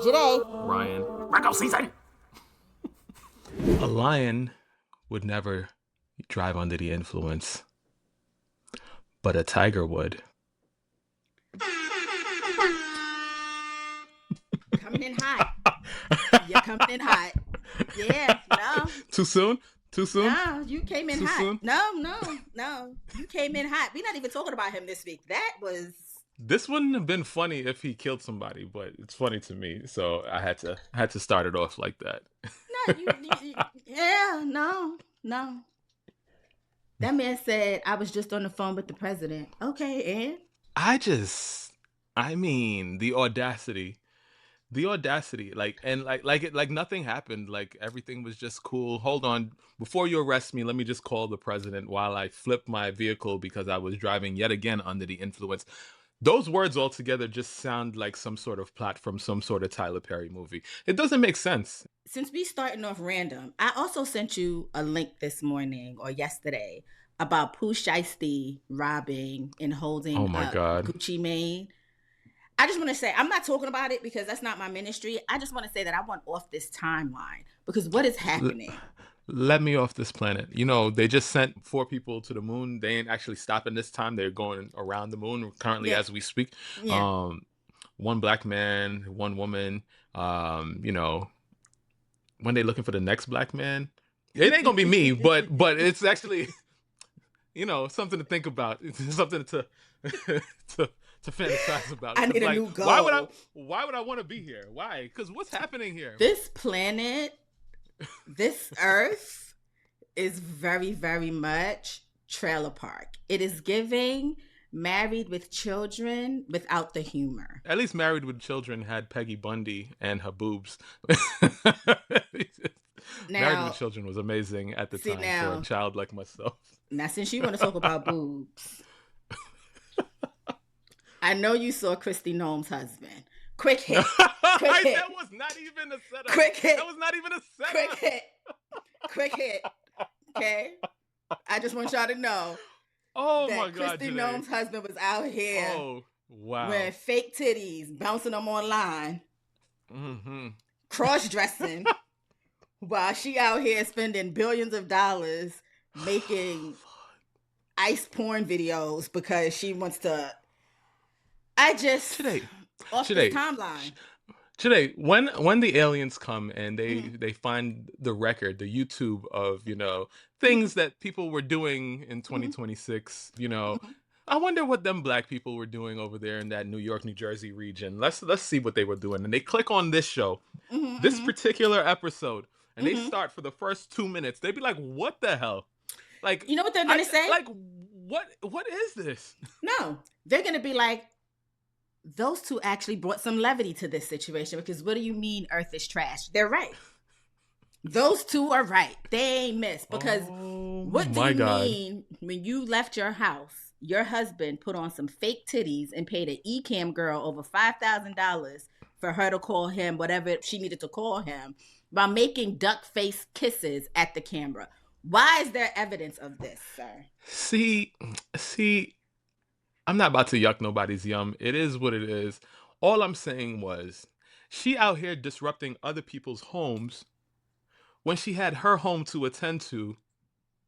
Joyhdae. Ryan. Virgo season. A lion would never drive under the influence, but a tiger would. Coming in hot. You're coming in hot. Yeah, no. Too soon? Too soon? No, you came in Too hot. soon? No. You came in hot. We're not even talking about him this week. That was... This wouldn't have been funny if he killed somebody, but it's funny to me, so I had to start it off like that. No. That man said, I was just on the phone with the president. Okay, and? I mean, the audacity, like nothing happened. Like everything was just cool. Hold on, before you arrest me, let me just call the president while I flip my vehicle because I was driving yet again under the influence. Those words altogether just sound like some sort of plot from some sort of Tyler Perry movie. It doesn't make sense. Since we starting off random, I also sent you a link this morning or yesterday about Pooh Shiesty robbing and holding Oh my God. Gucci Mane. I just want to say, I'm not talking about it because that's not my ministry. I just want to say that I want off this timeline because what is happening? Let me off this planet. You know, they just sent 4 people to the moon. They ain't actually stopping this time. They're going around the moon currently as we speak. Yeah. 1 black man, 1 woman. You know, when they looking for the next black man, it ain't gonna be me, but it's actually, you know, something to think about. It's something to fantasize about. I need a new goal. Why would I want to be here? Why? Because what's happening here? This planet, this earth is very, very much trailer park. It is giving Married with Children without the humor. At least Married with Children had Peggy Bundy and her boobs. Married with Children was amazing at the time for a child like myself. Now, since you want to talk about boobs, I know you saw Kristi Noem's husband. Quick hit. Quick hit. That was not even a setup. Quick hit. That was not even a setup. Quick hit. Quick hit. Okay? I just want y'all to know. Oh that my God. Kristi Noem's husband was out here. Oh, wow. Wearing fake titties, bouncing them online, cross-dressing, while she out here spending billions of dollars making ice porn videos because she wants to. Off this timeline. Today, when the aliens come and they find the record, the YouTube of, you know, things that people were doing in 2026, you know, I wonder what them black people were doing over there in that New York, New Jersey region. Let's see what they were doing. And they click on this show, this particular episode, and they start for the first 2 minutes. They'd be like, "What the hell?" Like, you know what they're gonna say? Like, what is this? No, they're gonna be like, those two actually brought some levity to this situation because what do you mean Earth is trash? They're right. Those two are right. They ain't missed because what do you mean when you left your house, your husband put on some fake titties and paid an e-cam girl over $5,000 for her to call him whatever she needed to call him while making duck face kisses at the camera? Why is there evidence of this, sir? See, I'm not about to yuck nobody's yum. It is what it is. All I'm saying was, she out here disrupting other people's homes when she had her home to attend to.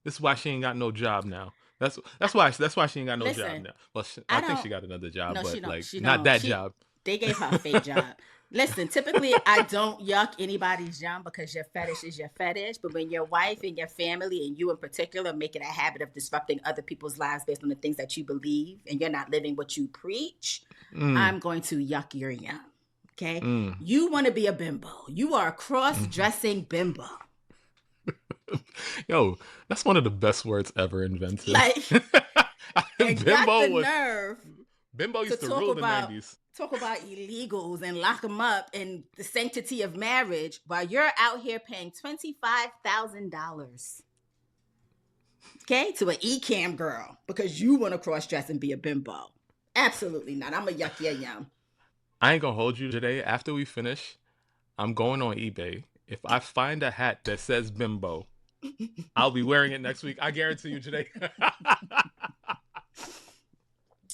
This is why she ain't got no job now. That's why she ain't got no job now. Well, I think she got another job, but like not that job. They gave her a fake job. Listen, typically I don't yuck anybody's yum because your fetish is your fetish. But when your wife and your family and you in particular make it a habit of disrupting other people's lives based on the things that you believe and you're not living what you preach, I'm going to yuck your yum. Okay? You want to be a bimbo. You are a cross-dressing bimbo. Yo, that's one of the best words ever invented. Like, and Bimbo got the nerve Bimbo used to rule the 90s. Talk about illegals and lock them up in the sanctity of marriage while you're out here paying $25,000. Okay, to an e-cam girl because you want to cross-dress and be a bimbo. Absolutely not. I'm a yuck your yum. I ain't gonna hold you today. After we finish, I'm going on eBay. If I find a hat that says bimbo, I'll be wearing it next week. I guarantee you today.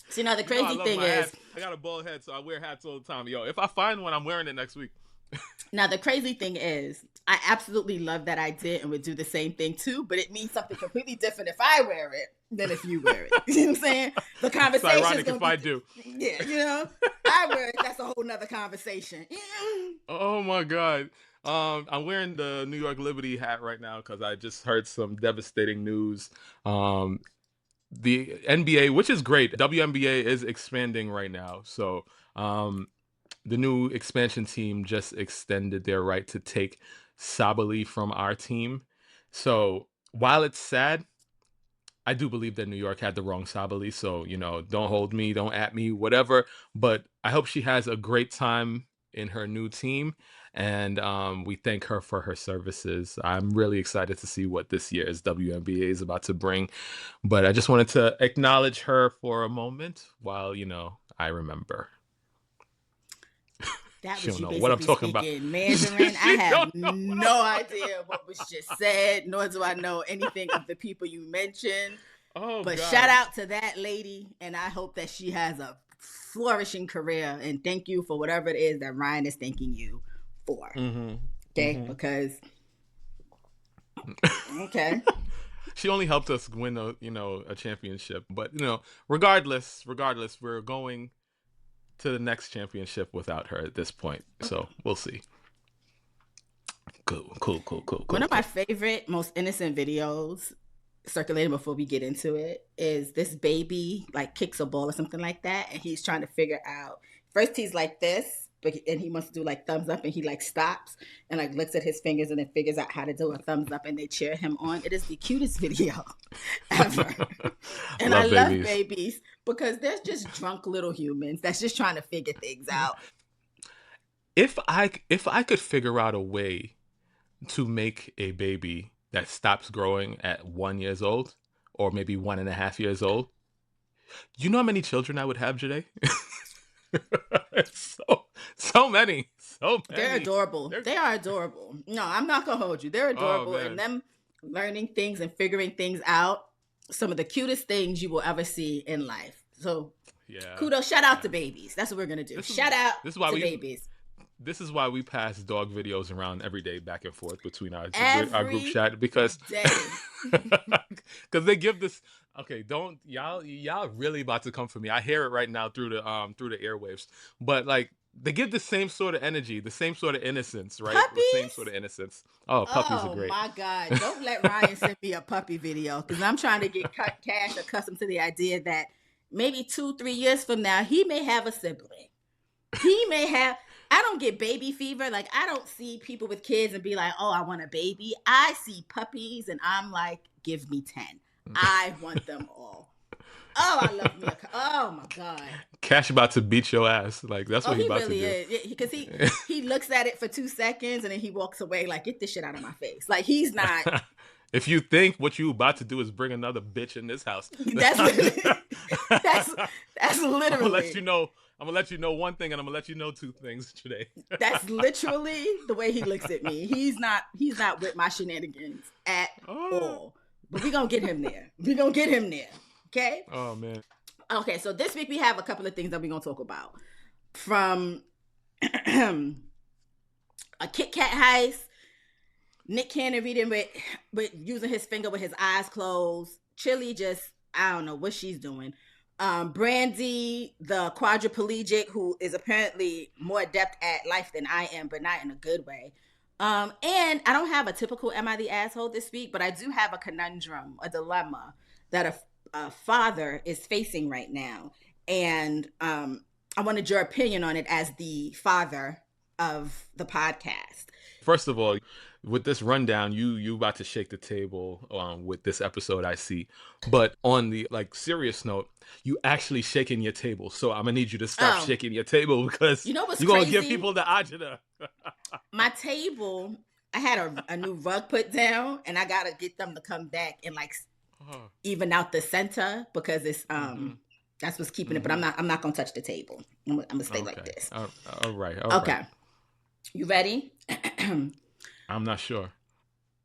See, now the crazy thing is, I got a bald head, so I wear hats all the time. Yo, if I find one, I'm wearing it next week. Now, the crazy thing is, I absolutely love that idea and would do the same thing too, but it means something completely different if I wear it than if you wear it. You know what I'm saying? The conversation It's ironic if I do. Yeah, you know? I wear it, that's a whole nother conversation. Oh my God. I'm wearing the New York Liberty hat right now because I just heard some devastating news. The NBA, which is great, WNBA is expanding right now. So the new expansion team just extended their right to take Sabally from our team. So while it's sad, I do believe that New York had the wrong Sabally. So, don't hold me, don't at me, whatever. But I hope she has a great time in her new team. And we thank her for her services. I'm really excited to see what this year's WNBA is about to bring. But I just wanted to acknowledge her for a moment while, I remember. That She was don't you know basically what I'm talking about. speaking Mandarin. I have no idea what was just said, nor do I know anything of the people you mentioned. Oh, but God. Shout out to that lady, and I hope that she has a flourishing career. And thank you for whatever it is that Ryan is thanking you for. Mm-hmm. Okay, Mm-hmm. because okay. She only helped us win a championship, but regardless, we're going to the next championship without her at this point. So we'll see. Cool. One of my favorite, most innocent videos circulating before we get into it is this baby like kicks a ball or something like that, and he's trying to figure out. First, he's like this, and he wants to do like thumbs up, and he like stops and like looks at his fingers and then figures out how to do a thumbs up, and they cheer him on. It is the cutest video ever. And I love babies because they're just drunk little humans that's just trying to figure things out. If I could figure out a way to make a baby that stops growing at 1 year old or maybe 1.5 years old, you know how many children I would have, Joyhdae? so many. They're adorable. They are adorable. No, I'm not gonna hold you. They're adorable, and them learning things and figuring things out, some of the cutest things you will ever see in life. So kudos, shout out to babies. That's what we're gonna do. Shout out to babies. This is why we pass dog videos around every day back and forth between our group chat because they give this. Okay, don't y'all really about to come for me. I hear it right now through the airwaves. But like they give the same sort of energy, the same sort of innocence, right? Puppies? The same sort of innocence. Oh, puppies are great. Oh my God. Don't let Ryan send me a puppy video because I'm trying to get Cash accustomed to the idea that maybe 2-3 years from now he may have a sibling. He may have. I don't get baby fever. Like, I don't see people with kids and be like, oh, I want a baby. I see puppies and I'm like, give me 10. I want them all. Oh, I love me. Oh, my God. Cash about to beat your ass. Like, that's what he's about really to do. Is. Because he looks at it for 2 seconds and then he walks away like, get this shit out of my face. Like, he's not. If you think what you about to do is bring another bitch in this house. That's literally. That's literally. I'm gonna let you know one thing, and I'm gonna let you know 2 things today. That's literally the way he looks at me. He's not with my shenanigans at all. But we're gonna get him there. Okay? Oh man. Okay, so this week we have a couple of things that we're gonna talk about. From a KitKat heist, Nick Cannon reading with using his finger with his eyes closed. Chilli just, I don't know what she's doing. Brandy, the quadriplegic, who is apparently more adept at life than I am, but not in a good way. And I don't have a typical Am I the Asshole this week, but I do have a conundrum, a dilemma that a father is facing right now. And I wanted your opinion on it as the father of the podcast. First of all, with this rundown, you about to shake the table with this episode, I see. But on the serious note, you actually shaking your table. So I'm gonna need you to stop shaking your table because you know what's you're crazy? Gonna give people the agita. My table, I had a new rug put down, and I gotta get them to come back and even out the center because it's that's what's keeping it. But I'm not gonna touch the table. I'm gonna stay like this. All right. Okay. You ready? I'm not sure.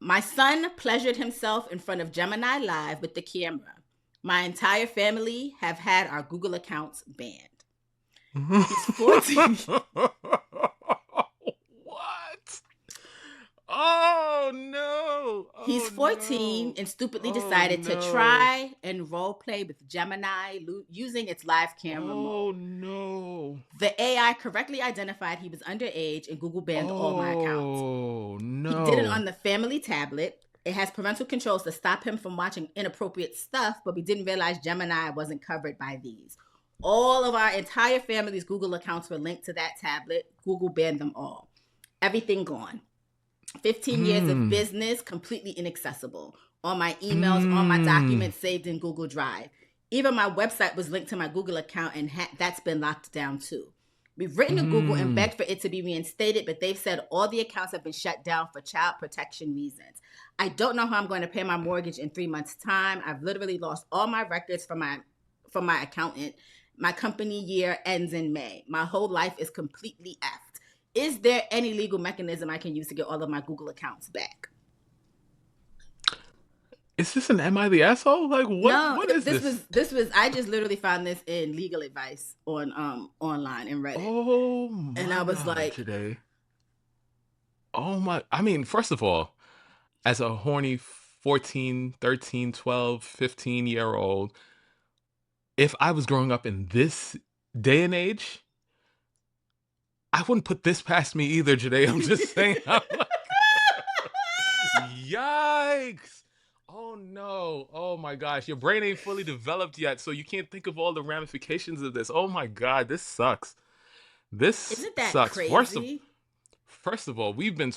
My son pleasured himself in front of Gemini Live with the camera. My entire family have had our Google accounts banned. He's 14. What? Oh no! He's 14 No! and stupidly Oh decided to no! try and role play with Gemini using its live camera Oh mode. no! The AI correctly identified he was underage and Google banned all my accounts. Oh He did it no! on the family tablet. It has parental controls to stop him from watching inappropriate stuff, but we didn't realize Gemini wasn't covered by these. All of our entire family's Google accounts were linked to that tablet. Google banned them all. Everything gone. 15 years of Mm. business completely inaccessible. All my emails, all my Mm. documents saved in Google Drive. Even my website was linked to my Google account, and that's been locked down too. We've written to Google and Mm. begged for it to be reinstated, but they've said all the accounts have been shut down for child protection reasons. I don't know how I'm going to pay my mortgage in 3 months' time. I've literally lost all my records from my accountant. My company year ends in May. My whole life is completely effed. Is there any legal mechanism I can use to get all of my Google accounts back? Is this an Am I the Asshole? Like what? No, What is this? this was I just literally found this in legal advice on online and Reddit. Oh And my I was God, like, today. Oh my. I mean, first of all, as a horny 14, 13, 12, 15-year old, if I was growing up in this day and age, I wouldn't put this past me either, Janae. I'm just saying. I'm like, yikes. Oh no. Oh my gosh. Your brain ain't fully developed yet, so you can't think of all the ramifications of this. Oh my God, this sucks. This isn't that sucks. crazy? First of all, we've been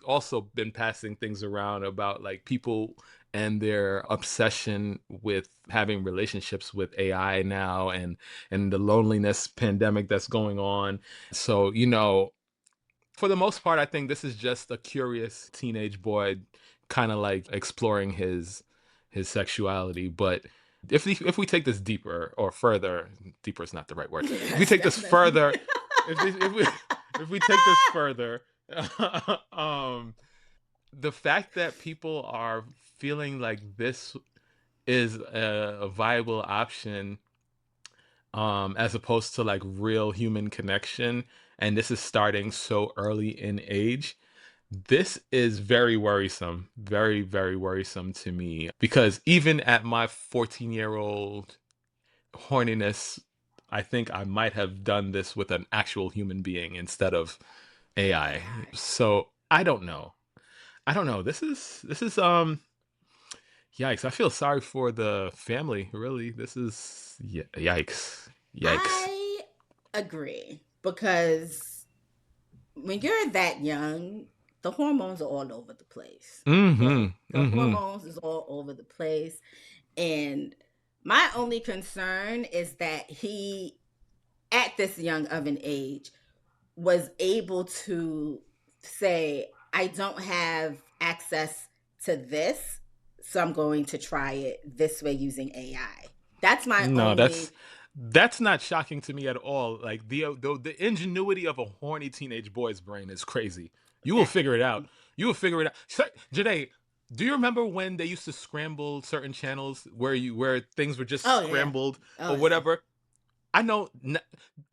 also been passing things around about like people and their obsession with having relationships with AI now, and the loneliness pandemic that's going on. So, for the most part, I think this is just a curious teenage boy kind of like exploring his sexuality. But if we take this deeper or further, deeper is not the right word. If we Yes, take this definitely. further, if we take this further, um, the fact that people are feeling like this is a viable option, as opposed to like real human connection, and this is starting so early in age, this is very worrisome, very, very worrisome to me, because even at my 14-year-old horniness, I think I might have done this with an actual human being instead of AI. AI. So I don't know. This is yikes. I feel sorry for the family, really. This is yikes. Yikes. I agree because when you're that young, the hormones are all over the place. Mm-hmm. Okay? The Mm-hmm. hormones is all over the place. And my only concern is that he, at this young of an age, was able to say, I don't have access to this, so I'm going to try it this way using AI. That's my No, that's only. that's not shocking to me at all. Like the ingenuity of a horny teenage boy's brain is crazy. You will That. figure it out. You will figure it out. Janae, do you remember when they used to scramble certain channels where things were just Oh, yeah. scrambled Oh, or yeah. whatever? I know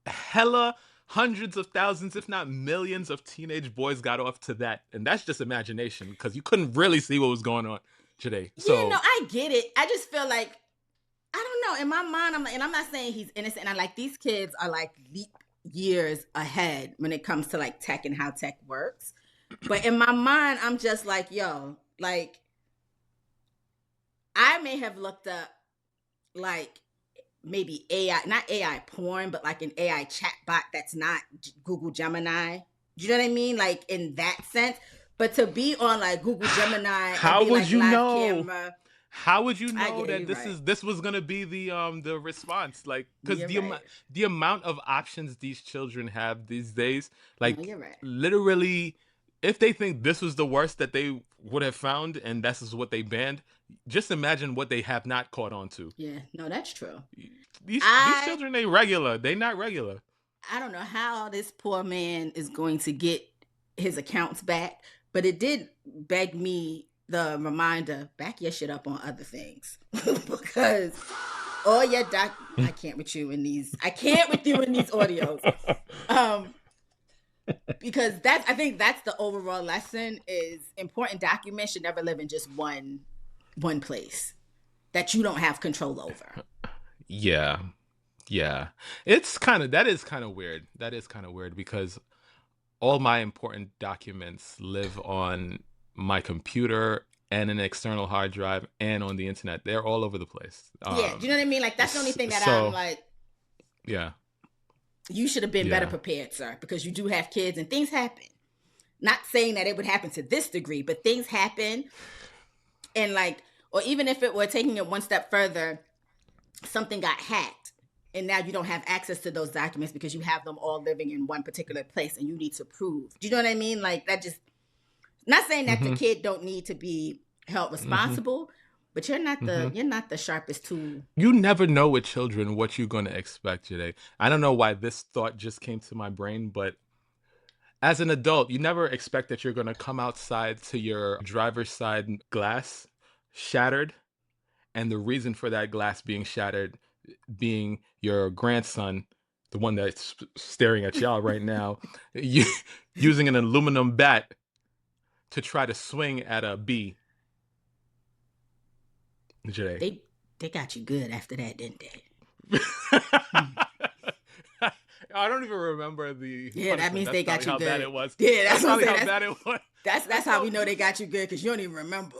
hella hundreds of thousands, if not millions, of teenage boys got off to that, and that's just imagination because you couldn't really see what was going on today. Yeah, no, So I get it. I just feel like, I don't know. In my mind, I'm like, and I'm not saying he's innocent. And I like, these kids are like leap years ahead when it comes to like tech and how tech works. But in my mind, I'm just like, yo, like, I may have looked up like maybe AI, not AI porn, but like an AI chatbot that's not Google Gemini. You know what I mean? Like in that sense. But to be on like Google Gemini and how be would like you live know? camera, How would you I know get that you right. this was gonna be the response? Like, because You're right. the amount of options these children have these days, No, like you're right. literally, if they think this was the worst that they would have found, and this is what they banned, just imagine what they have not caught on to. Yeah, no, that's true. These I children ain't regular. They not regular. I don't know how this poor man is going to get his accounts back, but it did beg me the reminder, back your shit up on other things. Because Oh yeah, Doc. I can't with you in these. I can't with you in these audios. Because I think that's the overall lesson is important documents should never live in just one place that you don't have control over. Yeah. Yeah. That is kind of weird. That is kind of weird because all my important documents live on my computer and an external hard drive and on the internet. They're all over the place. Yeah, do you know what I mean? Like that's the only thing that I'm like, yeah. You should have been better prepared, sir, because you do have kids and things happen. Not saying that it would happen to this degree, but things happen. And like, or even if it were taking it one step further, something got hacked and now you don't have access to those documents because you have them all living in one particular place and you need to prove. Do you know what I mean? Like that just, not saying that the kid don't need to be held responsible, but you're not the sharpest tool. You never know with children what you're going to expect today. I don't know why this thought just came to my brain, but as an adult, you never expect that you're going to come outside to your driver's side glass shattered, and the reason for that glass being shattered being your grandson, the one that's staring at y'all right now, using an aluminum bat to try to swing at a bee. Joyhdae. They got you good after that, didn't they? I don't even remember the. Yeah, that means they got you good. How bad it was. Yeah, that's probably how bad it was. That's how we know they got you good because you don't even remember.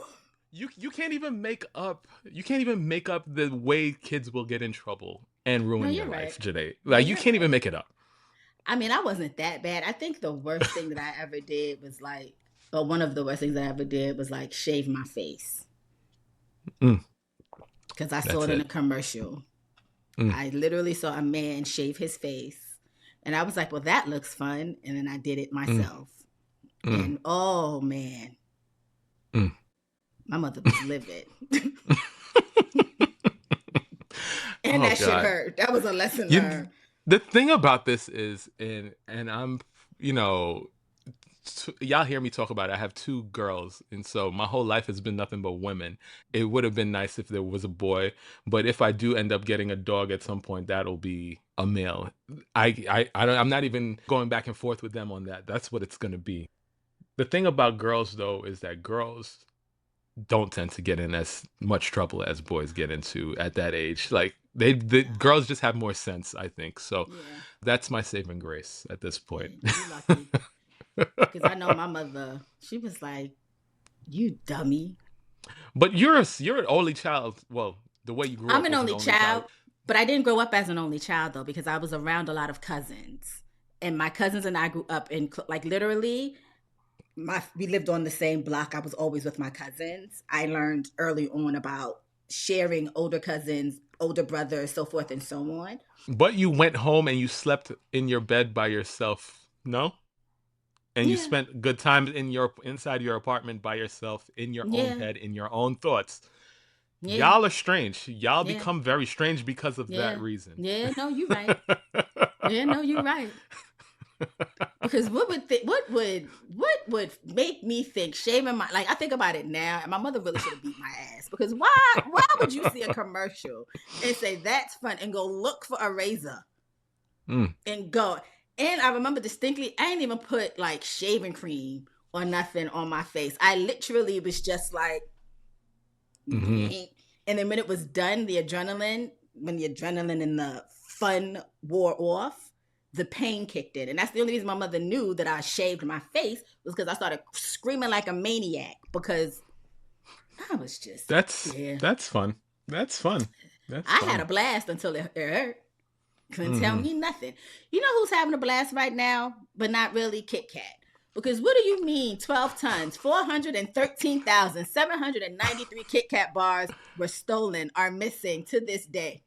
You can't even make up. You can't even make up the way kids will get in trouble and ruin your life, Joyhdae. Like you can't even make it up. I mean, I wasn't that bad. I think the worst thing that I ever did was like, or one of the worst things I ever did was like shave my face. Because I saw it in a commercial. I literally saw a man shave his face. And I was like, well, that looks fun. And then I did it myself. And oh, man. My mother was livid. And that shit hurt. That was a lesson learned. The thing about this is, and I'm, y'all hear me talk about it. I have 2 girls, and so my whole life has been nothing but women. It would have been nice if there was a boy, but if I do end up getting a dog at some point, that'll be a male. I'm not even going back and forth with them on that. That's what it's going to be. The thing about girls, though, is that girls don't tend to get in as much trouble as boys get into at that age. Like the girls just have more sense, I think. So that's my saving grace at this point. You're lucky. Because I know my mother, she was like, you dummy. But you're an only child. Well, the way you grew up. I'm an only child, but I didn't grow up as an only child, though, because I was around a lot of cousins. And my cousins and I grew up in, like, literally, we lived on the same block. I was always with my cousins. I learned early on about sharing older cousins, older brothers, so forth and so on. But you went home and you slept in your bed by yourself, no? And you spent good time inside your apartment by yourself, in your own head, in your own thoughts. Yeah. Y'all are strange. Y'all become very strange because of that reason. Yeah, no, you're right. You're right. Because what would make me think shaving my, like, I think about it now, and my mother really should have beat my ass. Because why would you see a commercial and say that's fun and go look for a razor and go? And I remember distinctly, I didn't even put like shaving cream or nothing on my face. I literally was just like, and then when it was done, when the adrenaline and the fun wore off, the pain kicked in. And that's the only reason my mother knew that I shaved my face was because I started screaming like a maniac because I was just... That's fun. That's fun. I had a blast until it hurt. Couldn't tell me nothing. You know who's having a blast right now, but not really? KitKat. Because what do you mean 12 tons, 413,793 KitKat bars were stolen, are missing to this day?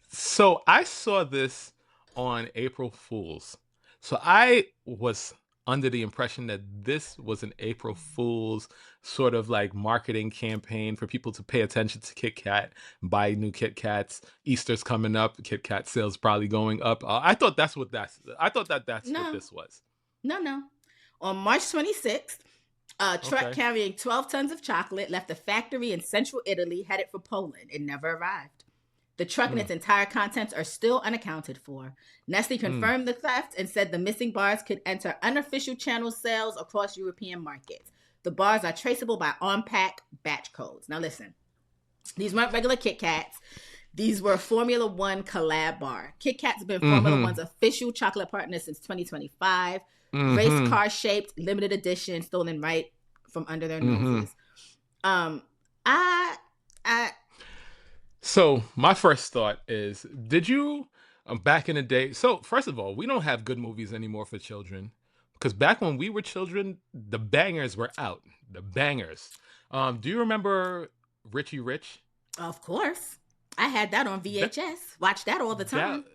So I saw this on April Fool's. So I was under the impression that this was an April Fool's sort of like marketing campaign for people to pay attention to KitKat, buy new KitKats. Easter's coming up, KitKat sales probably going up. I thought that's what that's what this was. No. On March 26th, a truck carrying 12 tons of chocolate left a factory in central Italy headed for Poland. It never arrived. The truck and its entire contents are still unaccounted for. Nestle confirmed the theft and said the missing bars could enter unofficial channel sales across European markets. The bars are traceable by on-pack batch codes. Now listen, these weren't regular KitKats. These were Formula One collab bar. KitKat's been Formula One's official chocolate partner since 2025. Race car shaped, limited edition, stolen right from under their noses. So my first thought is, did you back in the day? So first of all, we don't have good movies anymore for children, because back when we were children, the bangers were out. The bangers. Do you remember Richie Rich? Of course. I had that on VHS. Watched that all the time.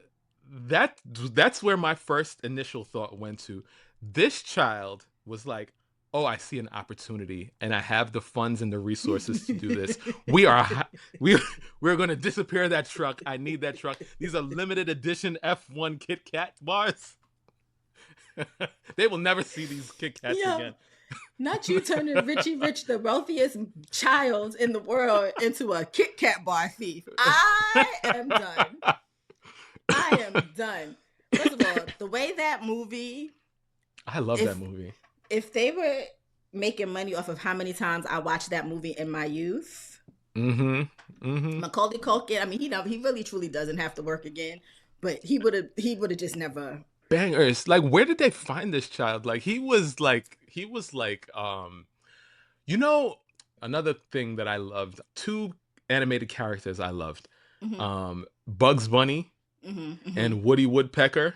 That's where my first initial thought went to. This child was like, oh, I see an opportunity, and I have the funds and the resources to do this. We're going to disappear that truck. I need that truck. These are limited edition F1 KitKat bars. They will never see these KitKats again. Not you turning Richie Rich, the wealthiest child in the world, into a KitKat bar thief. I am done. I am done. First of all, the way that movie... I love that movie. If they were making money off of how many times I watched that movie in my youth, Macaulay Culkin, I mean, he really truly doesn't have to work again, but he would have just never... Bangers. Like, where did they find this child? Like, he was like, you know, another thing that I loved, two animated characters I loved, Bugs Bunny and Woody Woodpecker.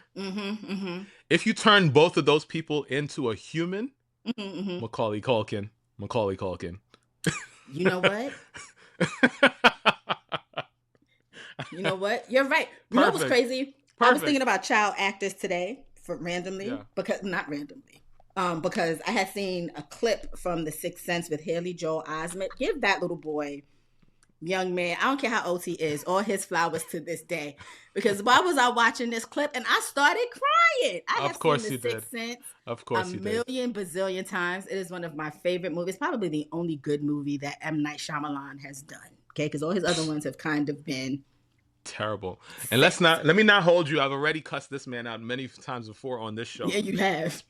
If you turn both of those people into a human, Macaulay Culkin. You know what? You know what? You're right. You know what's crazy? I was thinking about child actors today because I had seen a clip from The Sixth Sense with Haley Joel Osment. Give that little boy, young man, I don't care how old he is, all his flowers to this day. Because why was I watching this clip and I started crying? I have seen The Sixth Sense a million bazillion times. It is one of my favorite movies. Probably the only good movie that M. Night Shyamalan has done. Okay, because all his other ones have kind of been terrible. And let me not hold you. I've already cussed this man out many times before on this show. Yeah, you have.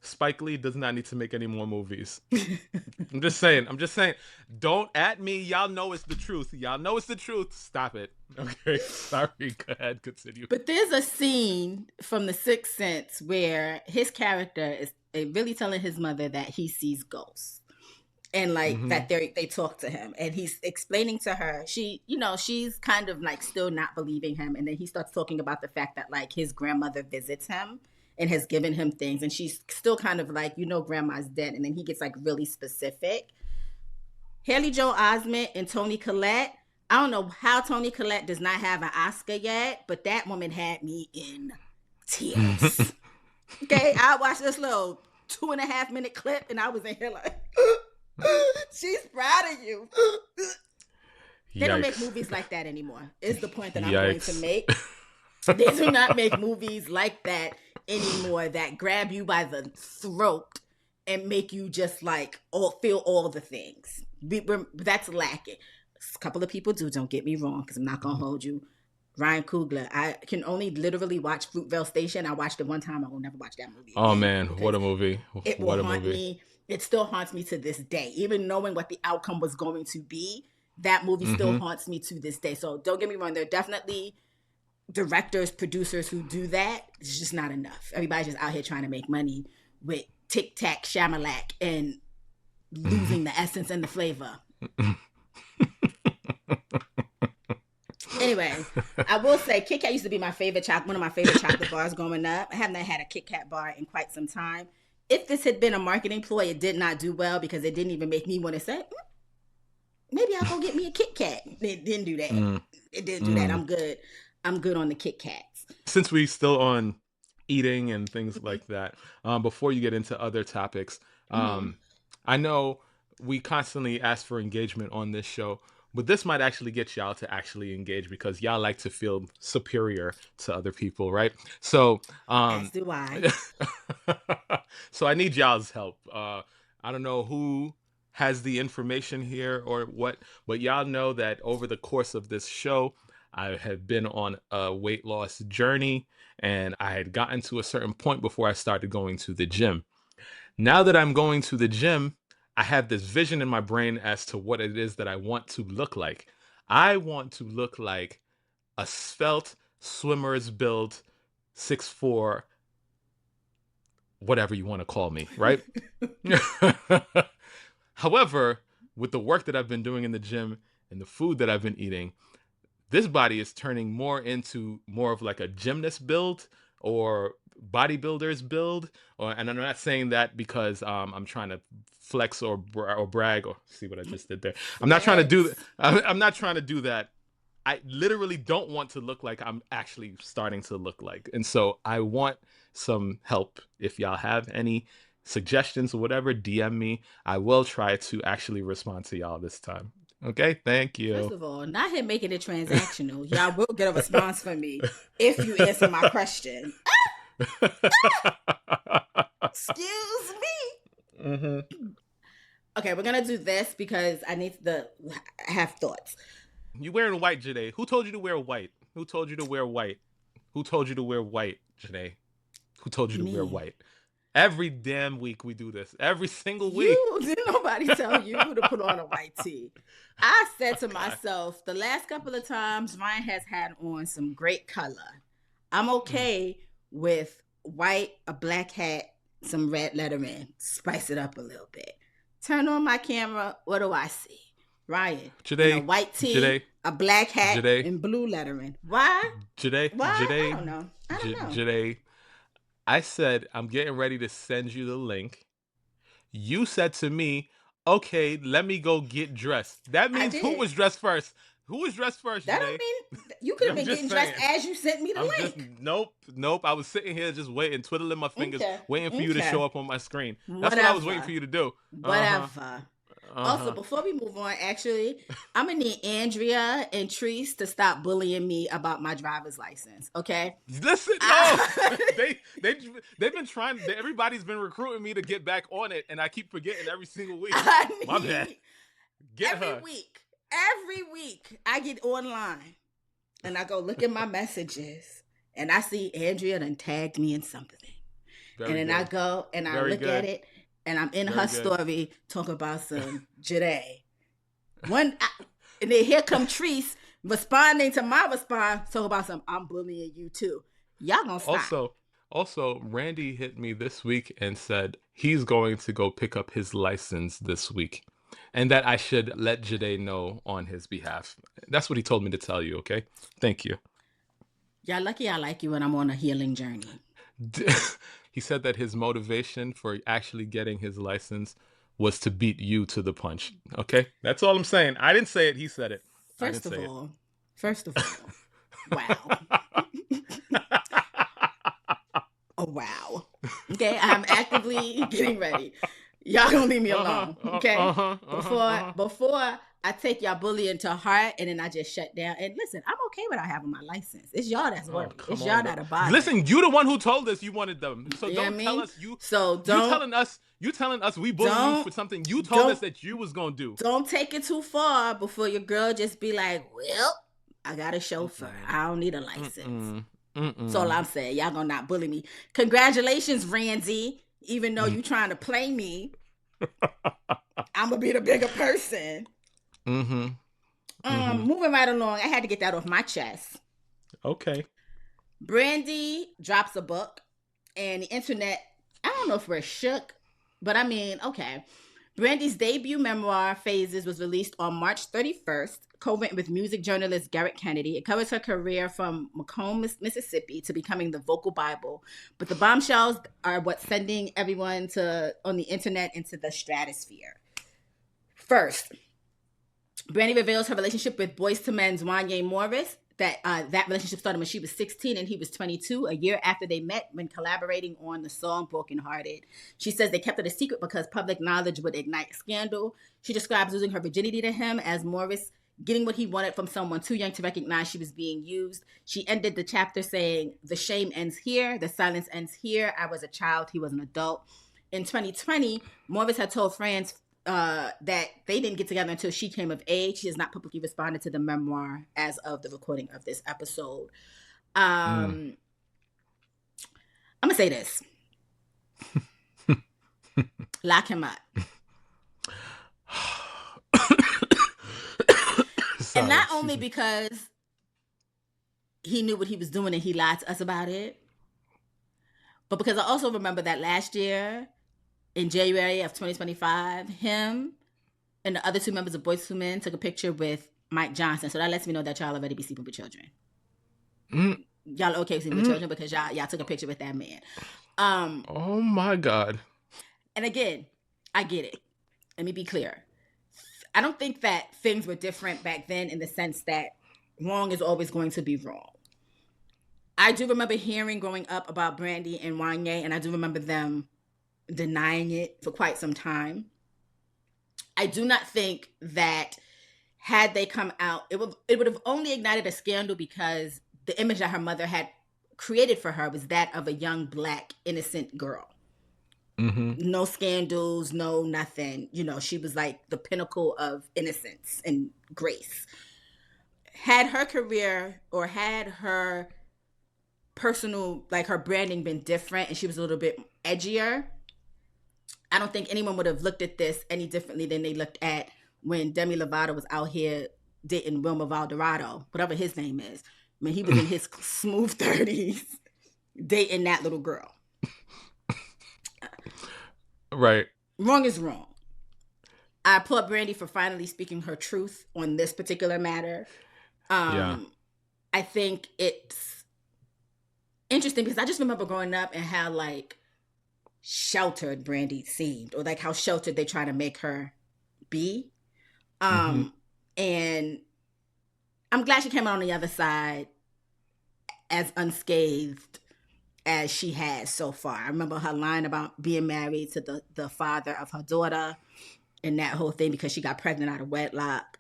Spike Lee does not need to make any more movies. I'm just saying. Don't at me. Y'all know it's the truth. Stop it. Okay, sorry. Go ahead. Continue. But there's a scene from The Sixth Sense where his character is really telling his mother that he sees ghosts. And that they talk to him, and he's explaining to her, she's kind of like still not believing him. And then he starts talking about the fact that like his grandmother visits him and has given him things, and she's still kind of like, grandma's dead. And then he gets like really specific. Haley Joel Osment and Toni Collette. I don't know how Toni Collette does not have an Oscar yet, but that woman had me in tears. Okay, I watched this little 2.5 minute clip, and I was in here like. She's proud of you. They don't make movies like that anymore, is the point that I'm going to make. They do not make movies like that anymore that grab you by the throat and make you just like feel all the things. That's lacking. A couple of people do, don't get me wrong, because I'm not going to hold you. Ryan Coogler. I can only literally watch Fruitvale Station. I watched it one time. I will never watch that movie again. Oh man, what a movie. What a movie. It still haunts me to this day. Even knowing what the outcome was going to be, that movie still haunts me to this day. So don't get me wrong. There are definitely directors, producers who do that. It's just not enough. Everybody's just out here trying to make money with Tic Tac, Shamalak, and losing the essence and the flavor. Anyway, I will say KitKat used to be my favorite one of my favorite chocolate bars growing up. I haven't had a KitKat bar in quite some time. If this had been a marketing ploy, it did not do well because it didn't even make me want to say, maybe I'll go get me a KitKat. It didn't do that. It didn't do that. I'm good. I'm good on the KitKats. Since we still on eating and things like that, before you get into other topics, I know we constantly ask for engagement on this show, but this might actually get y'all to actually engage because y'all like to feel superior to other people, right? So, as do I. So I need y'all's help. I don't know who has the information here or what, but y'all know that over the course of this show, I had been on a weight loss journey, and I had gotten to a certain point before I started going to the gym. Now that I'm going to the gym, I have this vision in my brain as to what it is that I want to look like. I want to look like a svelte swimmer's build 6'4", whatever you want to call me, right? However, with the work that I've been doing in the gym and the food that I've been eating, this body is turning more into more of like a gymnast build or bodybuilder's build. And I'm not saying that because I'm trying to flex or brag or see what I just did there. I'm not trying to do. I'm not trying to do that. I literally don't want to look like I'm actually starting to look like. And so I want some help. If y'all have any suggestions or whatever, DM me. I will try to actually respond to y'all this time. Okay, thank you. First of all, not him making it transactional. Y'all will get a response from me if you answer my question. Excuse me. Mm-hmm. Okay, we're gonna do this because I need to have thoughts. You wearing white, Joyhdae? Who told you to wear white? Who told you to wear white? Who told you to wear white, Joyhdae? Who told you to wear white? Every damn week we do this. Every single week. Didn't nobody tell you to put on a white tee. I said to myself, the last couple of times Ryan has had on some great color. I'm okay with white, a black hat, some red lettering, spice it up a little bit. Turn on my camera. What do I see? Ryan, Joyhdae, a white tee, Joyhdae, a black hat, Joyhdae, and blue lettering. Why? Joyhdae, Why? Joyhdae, I don't know. Joyhdae, I said, I'm getting ready to send you the link. You said to me, okay, let me go get dressed. That means who was dressed first? Who was dressed first, That Joyhdae? don't mean you could have been getting dressed as you sent me the link. Nope. I was sitting here just waiting, twiddling my fingers, waiting for you to show up on my screen. That's what I was waiting for you to do. Whatever. Also, before we move on, actually, I'm gonna need Andrea and Treese to stop bullying me about my driver's license. Okay? Listen, no, they've been trying. Everybody's been recruiting me to get back on it, and I keep forgetting every single week. My bad. Every week, I get online and I go look at my messages, and I see Andrea done tagged me in something, I go and I look at it. And I'm in her story talking about some Joyhdae. And then here come Treese responding to my response, talking about some I'm bullying you too. Y'all gonna stop. Also, Randy hit me this week and said he's going to go pick up his license this week, and that I should let Joyhdae know on his behalf. That's what he told me to tell you. Okay, thank you. Y'all lucky I like you, and I'm on a healing journey. He said that his motivation for actually getting his license was to beat you to the punch. Okay? That's all I'm saying. I didn't say it. He said it. First of all, wow. Oh, wow. Okay? I'm actively getting ready. Y'all gonna leave me alone. Okay? Before I take y'all bullying to heart and then I just shut down. And listen, I'm okay without having my license. It's y'all that's worried. It's y'all that are bothered. Listen, you the one who told us you wanted them. So don't tell us you. So you telling us we bullying you for something you told us that you was gonna do. Don't take it too far before your girl just be like, well, I got a chauffeur. I don't need a license. That's all I'm saying. Y'all gonna not bully me. Congratulations, Randy. Even though you trying to play me, I'm gonna be the bigger person. Moving right along, I had to get that off my chest. Okay. Brandy drops a book, and the internet, I don't know if we're shook, but I mean, okay. Brandy's debut memoir, Phases, was released on March 31st, co-written with music journalist Garrett Kennedy. It covers her career from Macomb, Mississippi to becoming the vocal Bible. But the bombshells are what's sending everyone on the internet into the stratosphere. First, Brandy reveals her relationship with Boyz II Men's Wanya Morris. That relationship started when she was 16 and he was 22, a year after they met when collaborating on the song Broken Hearted. She says they kept it a secret because public knowledge would ignite scandal. She describes losing her virginity to him as Morris getting what he wanted from someone too young to recognize she was being used. She ended the chapter saying, "The shame ends here. The silence ends here. I was a child. He was an adult." In 2020, Morris had told friends that they didn't get together until she came of age. She has not publicly responded to the memoir as of the recording of this episode. I'm gonna say this. Lock him up. And not only because he knew what he was doing and he lied to us about it, but because I also remember that last year in January of 2025, him and the other two members of Boyz II Men took a picture with Mike Johnson. So that lets me know that y'all already be sleeping with children. Y'all okay sleeping with children because y'all took a picture with that man. Oh my God. And again, I get it. Let me be clear. I don't think that things were different back then in the sense that wrong is always going to be wrong. I do remember hearing growing up about Brandy and Wanya, and I do remember them denying it for quite some time. I do not think that had they come out, it would have only ignited a scandal because the image that her mother had created for her was that of a young, Black, innocent girl. No scandals, no nothing. You know, she was like the pinnacle of innocence and grace. Had her career or had her personal, like her branding been different and she was a little bit edgier, I don't think anyone would have looked at this any differently than they looked at when Demi Lovato was out here dating Wilmer Valderrama, whatever his name is. I mean, he was in his smooth 30s dating that little girl. Right. Wrong is wrong. I applaud Brandy for finally speaking her truth on this particular matter. I think it's interesting because I just remember growing up and how like sheltered Brandy seemed, or like how sheltered they try to make her be. And I'm glad she came out on the other side as unscathed as she has so far. I remember her line about being married to the father of her daughter and that whole thing because she got pregnant out of wedlock.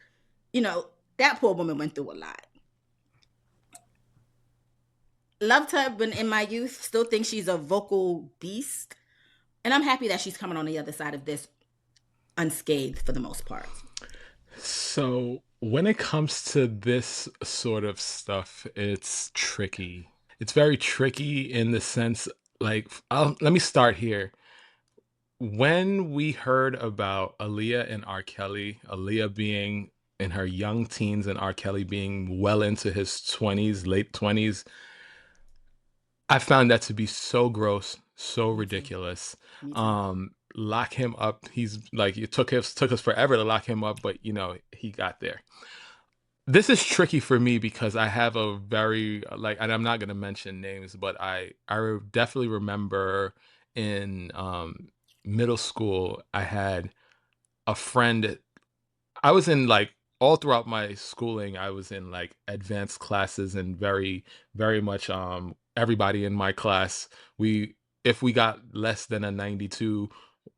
You know, that poor woman went through a lot. Loved her when in my youth, still think she's a vocal beast. And I'm happy that she's coming on the other side of this unscathed for the most part. So when it comes to this sort of stuff, it's tricky. It's very tricky in the sense, like, let me start here. When we heard about Aaliyah and R. Kelly, Aaliyah being in her young teens and R. Kelly being well into his 20s, late 20s, I found that to be so gross, so ridiculous. Lock him up. He's like, it took us forever to lock him up, but you know, he got there. This is tricky for me because I have a very like, and I'm not going to mention names, but I definitely remember in middle school, I had a friend. I was in like all throughout my schooling, I was in like advanced classes and very, very much everybody in my class, if we got less than a 92,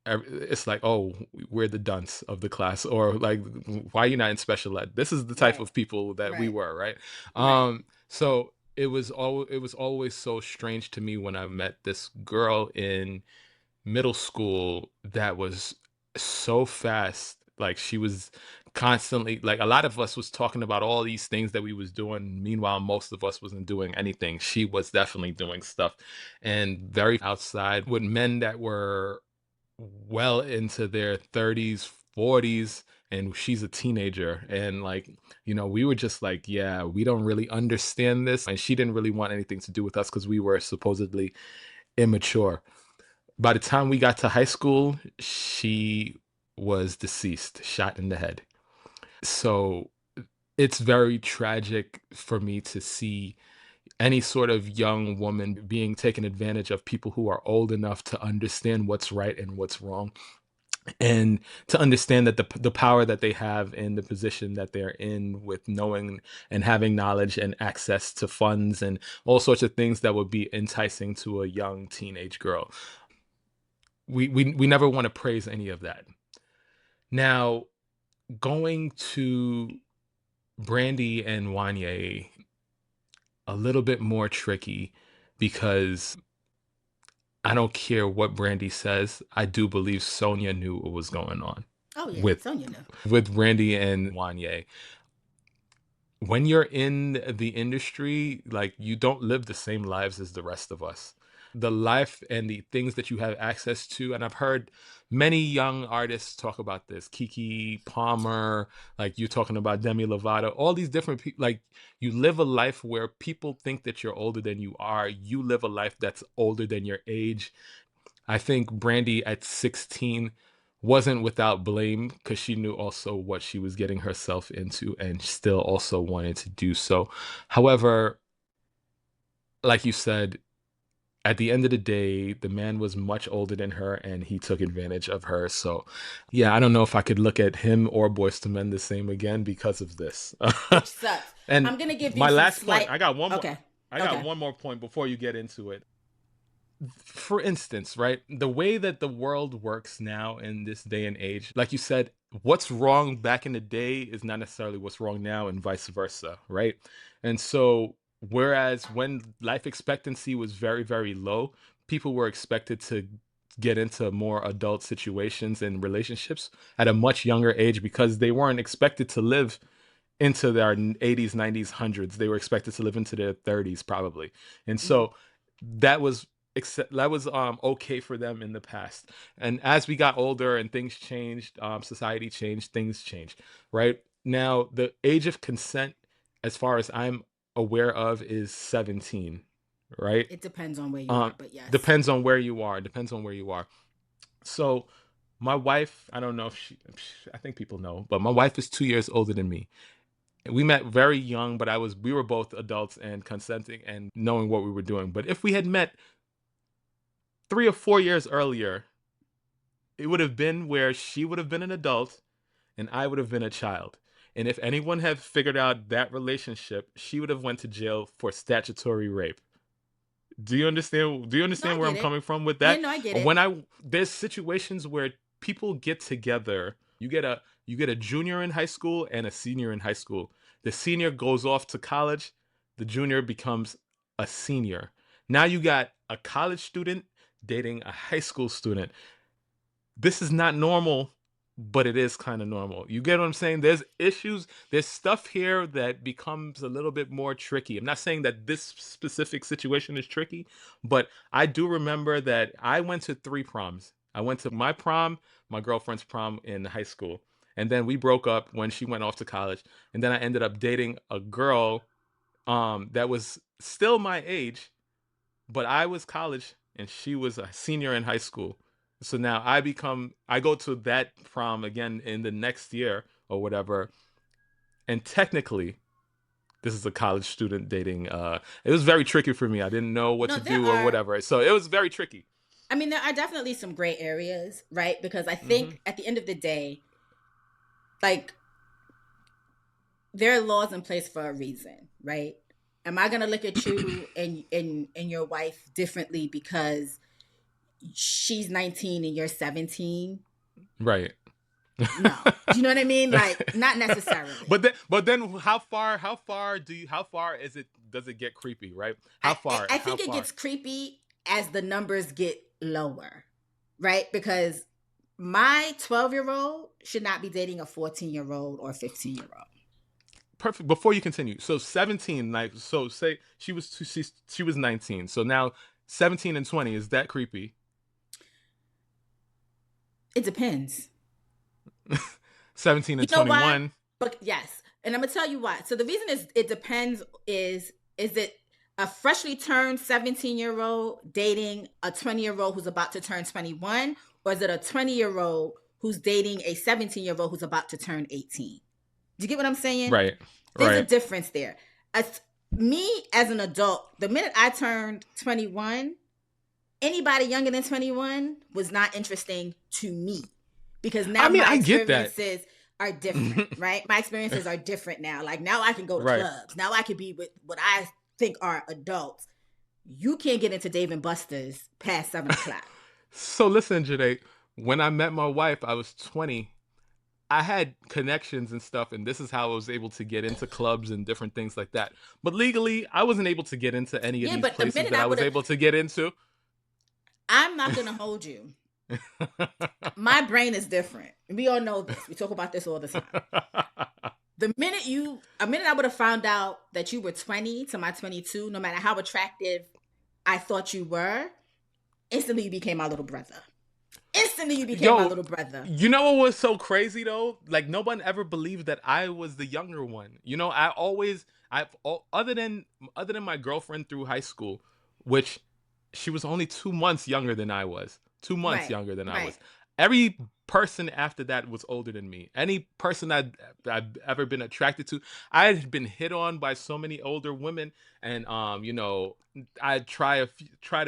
it's like, oh, we're the dunce of the class, or like, why are you not in special ed? This is the type of people that we were, right? So it was always so strange to me when I met this girl in middle school that was so fast. Like she was constantly, like, a lot of us was talking about all these things that we was doing. Meanwhile, most of us wasn't doing anything. She was definitely doing stuff and very outside with men that were well into their 30s, 40s, and she's a teenager. And like, you know, we were just like, yeah, we don't really understand this. And she didn't really want anything to do with us because we were supposedly immature. By the time we got to high school, she was deceased, shot in the head. So it's very tragic for me to see any sort of young woman being taken advantage of, people who are old enough to understand what's right and what's wrong, and to understand that the power that they have in the position that they're in, with knowing and having knowledge and access to funds and all sorts of things that would be enticing to a young teenage girl. We never want to praise any of that. Now, going to Brandy and Wanya, a little bit more tricky, because I don't care what Brandy says, I do believe Sonia knew what was going on. Oh yeah, with Sonya knew. Brandy and Wanya. When you're in the industry, like, you don't live the same lives as the rest of us. The life and the things that you have access to, and I've heard many young artists talk about this. Kiki Palmer, like you talking about Demi Lovato, all these different people. Like, you live a life where people think that you're older than you are. You live a life that's older than your age. I think Brandy at 16 wasn't without blame, because she knew also what she was getting herself into and still also wanted to do so. However, like you said, at the end of the day, the man was much older than her and he took advantage of her. So, yeah, I don't know if I could look at him or Boyz II Men the same again because of this. Which sucks. And I'm gonna give you my some last point, slight. I got one more. Okay. I got Okay. one more point before you get into it. For instance, right, the way that the world works now in this day and age, like you said, what's wrong back in the day is not necessarily what's wrong now, and vice versa, right? And so, whereas when life expectancy was very, very low, people were expected to get into more adult situations and relationships at a much younger age because they weren't expected to live into their 80s, 90s, hundreds. They were expected to live into their 30s probably. And so that was okay for them in the past. And as we got older and things changed, society changed, things changed. Right now, the age of consent, as far as I'm aware of, is 17. Right. It depends on where you are, but yes. Depends on where you are. Depends on where you are. So my wife, I don't know if I think people know, but my wife is 2 years older than me. We met very young, but we were both adults and consenting and knowing what we were doing. But if we had met 3 or 4 years earlier, it would have been where she would have been an adult and I would have been a child. And if anyone had figured out that relationship, she would have went to jail for statutory rape. Do you understand? Do you understand where I'm coming from with that? Yeah, no, I get it. There's situations where people get together. You get a junior in high school and a senior in high school. The senior goes off to college. The junior becomes a senior. Now you got a college student dating a high school student. This is not normal, but it is kind of normal. You get what I'm saying? There's issues, there's stuff here that becomes a little bit more tricky. I'm not saying that this specific situation is tricky, but I do remember that I went to 3 proms. I went to my prom, my girlfriend's prom in high school, and then we broke up when she went off to college. And then I ended up dating a girl that was still my age, but I was college and she was a senior in high school. So now I go to that prom again in the next year or whatever. And technically, this is a college student dating. It was very tricky for me. I didn't know what to do or whatever. So it was very tricky. I mean, there are definitely some gray areas, right? Because I think at the end of the day, like, there are laws in place for a reason, right? Am I gonna look at you and your wife differently because she's 19 and you're 17? Right. No. Do you know what I mean? Like, not necessarily. But then how far does it get creepy, right? How far? I think it gets creepy as the numbers get lower, right? Because my 12-year-old should not be dating a 14-year-old or 15-year-old. Perfect. Before you continue, so 17, like, so say she was 19. So now 17 and 20, is that creepy? It depends. 17 and 21. But yes, and I'm gonna tell you why. So the reason is it depends is it a freshly turned 17-year-old dating a 20-year-old who's about to turn 21, or is it a 20-year-old who's dating a 17-year-old who's about to turn 18? Do you get what I'm saying? Right. There's a difference there. Me as an adult, the minute I turned 21, anybody younger than 21 was not interesting to me, because now my experiences are different, right? My experiences are different now. Like, now I can go to clubs. Now I can be with what I think are adults. You can't get into Dave & Buster's past 7 o'clock. So listen, Joyhdae, when I met my wife, I was 20. I had connections and stuff, and this is how I was able to get into clubs and different things like that. But legally, I wasn't able to get into any of these places that I was able to get into. I'm not going to hold you. My brain is different. We all know this. We talk about this all the time. A minute I would have found out that you were 20 to my 22, no matter how attractive I thought you were, instantly you became my little brother. Instantly you became my Yo, little brother. you know what was so crazy though? Like no one ever believed that I was the younger one. You know, other than my girlfriend through high school, which she was only 2 months younger than I was. 2 months Right. younger than I Right. was. Every person after that was older than me. Any person I've ever been attracted to, I had been hit on by so many older women, and you know, I tried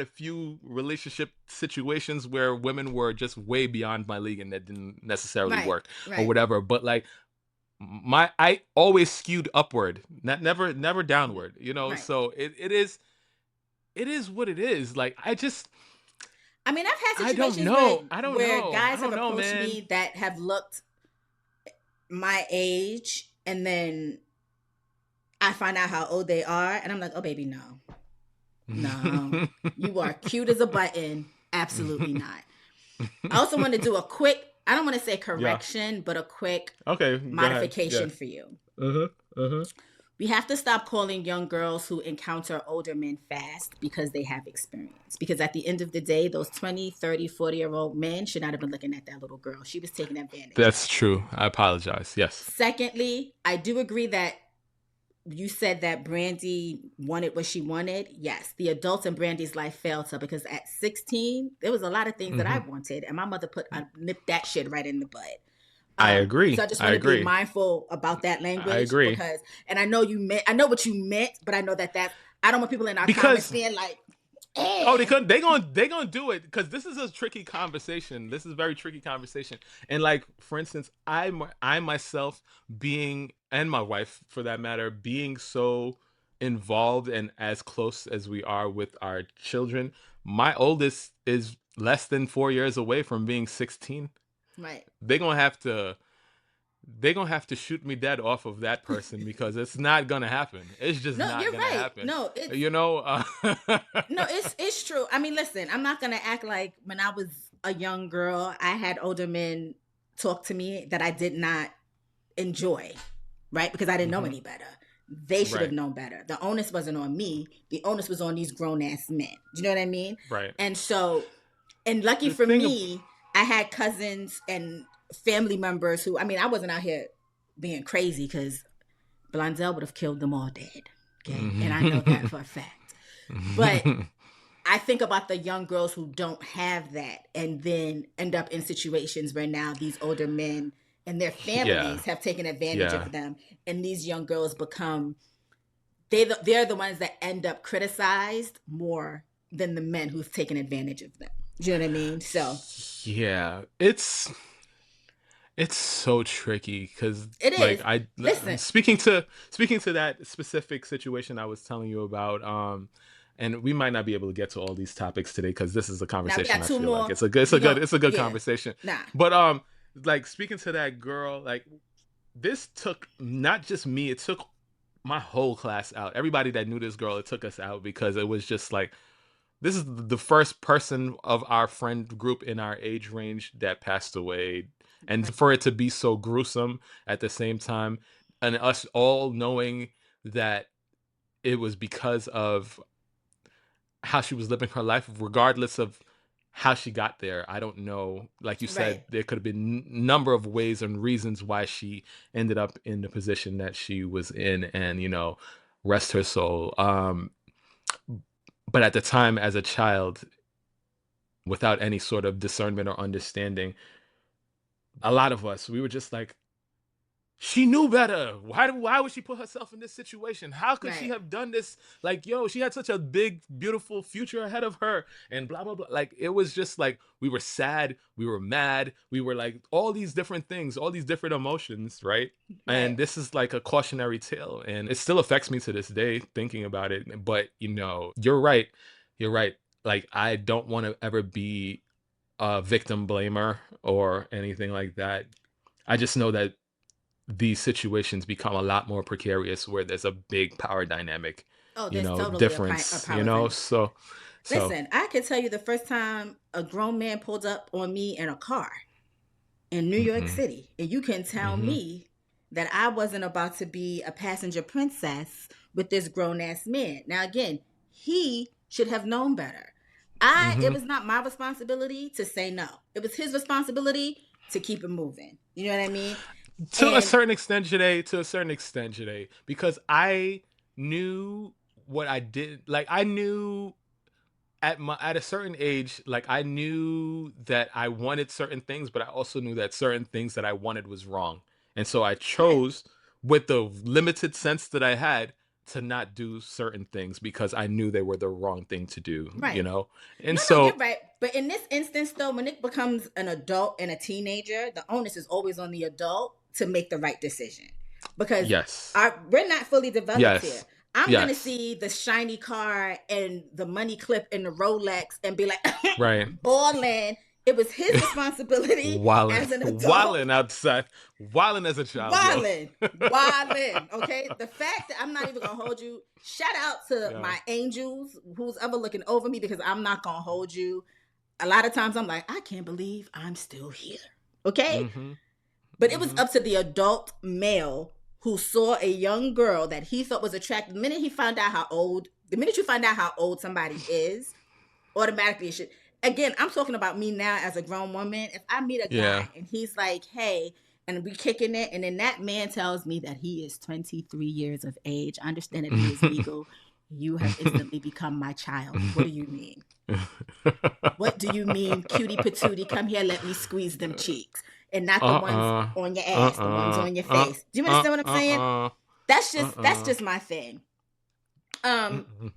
a few relationship situations where women were just way beyond my league and that didn't necessarily Right. work or Right. whatever. But like I always skewed upward, never downward. You know, Right. so it is what it is. Like I mean, I've had I don't situations know. I don't where know. I guys have don't know, approached man. me that have looked my age, and then I find out how old they are, and I'm like, oh baby, no. No. You are cute as a button. Absolutely not. I also want to do a quick, I don't want to say Yeah. correction, but a quick Okay, go ahead. Yeah. modification for you. Uh-huh. Uh-huh. We have to stop calling young girls who encounter older men fast because they have experience. Because at the end of the day, those 20, 30, 40-year-old men should not have been looking at that little girl. She was taken advantage That's of. true. I apologize. Yes. Secondly, I do agree that you said that Brandy wanted what she wanted. Yes, the adults in Brandy's life failed her because at 16, there was a lot of things that I Hmm. wanted, and my mother nipped that shit right in the bud. I So agree. I just I want to be agree. mindful about that I language agree. because, and I know what you meant, but I know that I don't want people in our comments Because being like, oh, eh. they gonna do it because this is a tricky conversation. This is a very tricky conversation. And like for instance, I myself being and my wife for that matter being so involved and as close as we are with our children, my oldest is less than 4 years away from being 16. Right. They gonna have to they're gonna have to shoot me dead off of that person because it's not gonna happen. It's just No, not you're gonna right. happen. No, it's You know. no, it's true. I mean, listen, I'm not gonna act like when I was a young girl, I had older men talk to me that I did not enjoy, right? Because I didn't know Hmm. any better. They should have Right. known better. The onus wasn't on me. The onus was on these grown ass men. Do you know what I mean? Right. And so, and lucky The for thing. me, I had cousins and family members who, I mean, I wasn't out here being crazy because Blondell would have killed them all dead. Okay. And I know that for a fact. But I think about the young girls who don't have that and then end up in situations where now these older men and their Yeah. families have taken advantage Yeah. of them, and these young girls become they're the ones that end up criticized more than the men who've taken advantage of them. Do you know what I mean? So Yeah. It's so tricky because it like is. Listen, speaking to that specific situation I was telling you about, and we might not be able to get to all these topics today because this is a now we conversation got I two feel like more. it's We a good don't. it's a good Yeah. conversation. Nah. But like speaking to that girl, like this took not just me, it took my whole class out. Everybody that knew this girl, it took us out because it was just like this is the first person of our friend group in our age range that passed away. And for it to be so gruesome at the same time, and us all knowing that it was because of how she was living her life, regardless of how she got there. I don't know. Like you Right. said, there could have been number of ways and reasons why she ended up in the position that she was in, and you know, rest her soul. But at the time, as a child, without any sort of discernment or understanding, a lot of us we were just like, she knew better. Why would she put herself in this situation? How could she Right. have done this? Like, yo, she had such a big, beautiful future ahead of her, and blah blah blah. Like, it was just like we were sad, we were mad, we were like all these different things, all these different emotions, right? Right. And this is like a cautionary tale, and it still affects me to this day thinking about it. But you know, you're right. You're right. Like, I don't want to ever be a victim blamer or anything like that. I just know that these situations become a lot more precarious where there's a big power dynamic, Oh, you there's know, totally a difference, you power know. dynamic. So So, Listen, I can tell you the first time a grown man pulled up on me in a car in New York mm-mm, City, and you can tell mm-hmm, me that I wasn't about to be a passenger princess with this grown ass man. Now, again, he should have known better. It mm-hmm. was not my responsibility to say no. It was his responsibility to keep it moving. You know what I mean? To a And certain extent, Janae, to a certain extent, Janae, because I knew what I did. Like, I knew at a certain age, like, I knew that I wanted certain things, but I also knew that certain things that I wanted was wrong. And so I right, chose, with the limited sense that I had, to not do certain things because I knew they were the wrong thing to do, right. And No, you're so, right. But in this instance, though, when it becomes an adult and a teenager, the onus is always on the adult to make the right decision because yes, we're not fully developed here. yes, I'm gonna yes, see the shiny car and the money clip and the Rolex and be like, right. balling. It was his responsibility Wildin', as an adult. wildin' outside, wildin' as a child, yo. Wildin', wildin'. Okay, the fact that I'm not even gonna hold you. Shout out to Yeah. my angels, who's ever looking over me, because I'm not gonna hold you. A lot of times I'm like, I can't believe I'm still here. Okay, Mm-hmm. but it was Mm-hmm. up to the adult male who saw a young girl that he thought was attractive. The minute you find out how old somebody is, automatically it should. Again, I'm talking about me now as a grown woman. If I meet a Yeah. guy and he's like, hey, and we kicking it, and then that man tells me that he is 23 years of age, I understand that he is legal. You have instantly become my child. What do you mean? What do you mean, cutie patootie? Come here, let me squeeze them cheeks, and not the ones uh-uh. on your ass, the ones Uh-uh. on your face. Do you understand what I'm saying? Uh-uh. That's Uh-uh. just my thing. Um, Mm-mm.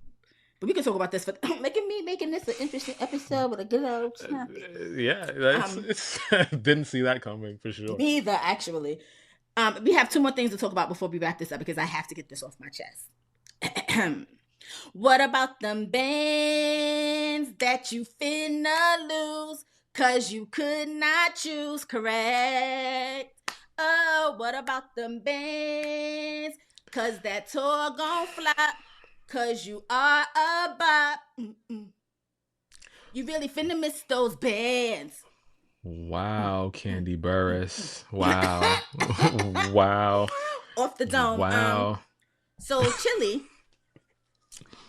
but we can talk about this for making this an interesting episode with a good old topic. Yeah, that's Um, it's didn't see that coming for sure. Me either, actually. We have two more things to talk about before we wrap this up because I have to get this off my chest. What about them bands that you finna lose? Cause you could not choose correct. Oh, what about them bands? Cause that tour gon' flop. Cause you are a bop. Mm-mm. You really finna miss those bands. Wow, Candy Burris. Wow. Wow. Off the dome. Wow. So Chilli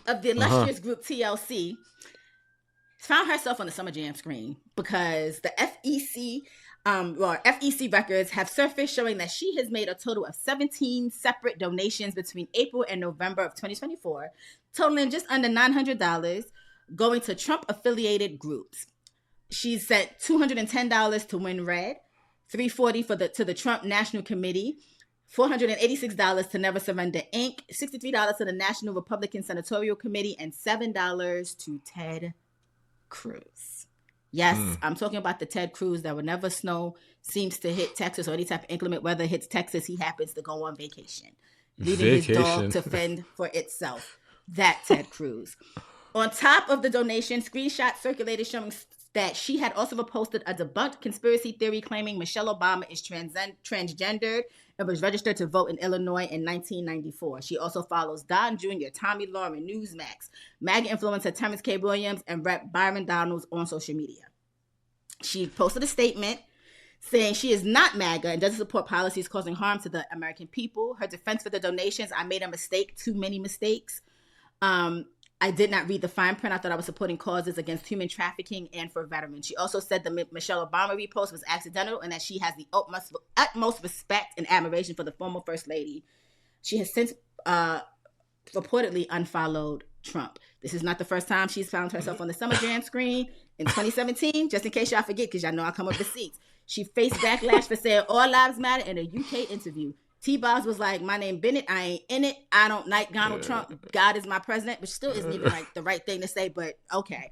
of the Uh-huh. illustrious group TLC found herself on the Summer Jam screen because the FEC records have surfaced showing that she has made a total of 17 separate donations between April and November of 2024, totaling just under $900, going to Trump-affiliated groups. She sent $210 to Win Red, $340 to the Trump National Committee, $486 to Never Surrender Inc., $63 to the National Republican Senatorial Committee, and $7 to Ted Cruz. Yes, I'm talking about the Ted Cruz that whenever snow seems to hit Texas or any type of inclement weather hits Texas, he happens to go on vacation, leaving his dog Vacation. to fend for itself. That Ted Cruz. On top of the donation, screenshots circulated showing that she had also posted a debunked conspiracy theory claiming Michelle Obama is transgendered and was registered to vote in Illinois in 1994. She also follows Don Jr., Tommy Lauren, Newsmax, MAGA influencer Terrence K. Williams, and Rep. Byron Donalds on social media. She posted a statement saying she is not MAGA and doesn't support policies causing harm to the American people. Her defense for the donations: I made a mistake, too many mistakes. I did not read the fine print. I thought I was supporting causes against human trafficking and for veterans. She also said the Michelle Obama repost was accidental and that she has the utmost respect and admiration for the former First Lady. She has since reportedly unfollowed Trump. This is not the first time she's found herself on the Summer Jam screen. In 2017, just in case y'all forget, because y'all know I come up with receipts, she faced backlash for saying all lives matter in a UK interview. T-Boz was like, my name Bennett, I ain't in it. I don't like Donald Trump. God is my president, which still isn't even like the right thing to say, but okay.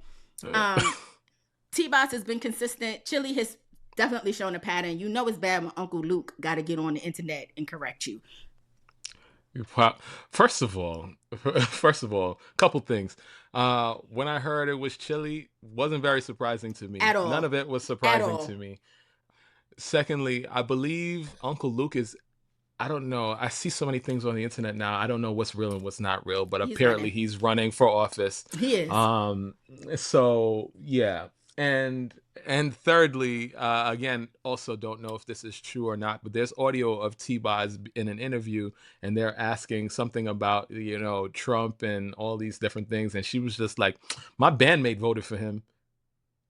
T-Boz has been consistent. Chilli has definitely shown a pattern. You know it's bad when Uncle Luke got to get on the internet and correct you. Wow. First of all, couple things. When I heard it was Chilli, wasn't very surprising to me. At all. None of it was surprising to me. Secondly, I believe Uncle Luke is I don't know. I see so many things on the internet now. I don't know what's real and what's not real, but He's apparently running. he's running for office. He is. So yeah. And and thirdly, again, also don't know if this is true or not, but there's audio of T-Boz in an interview, and they're asking something about, Trump and all these different things, and she was just like, "My bandmate voted for him,"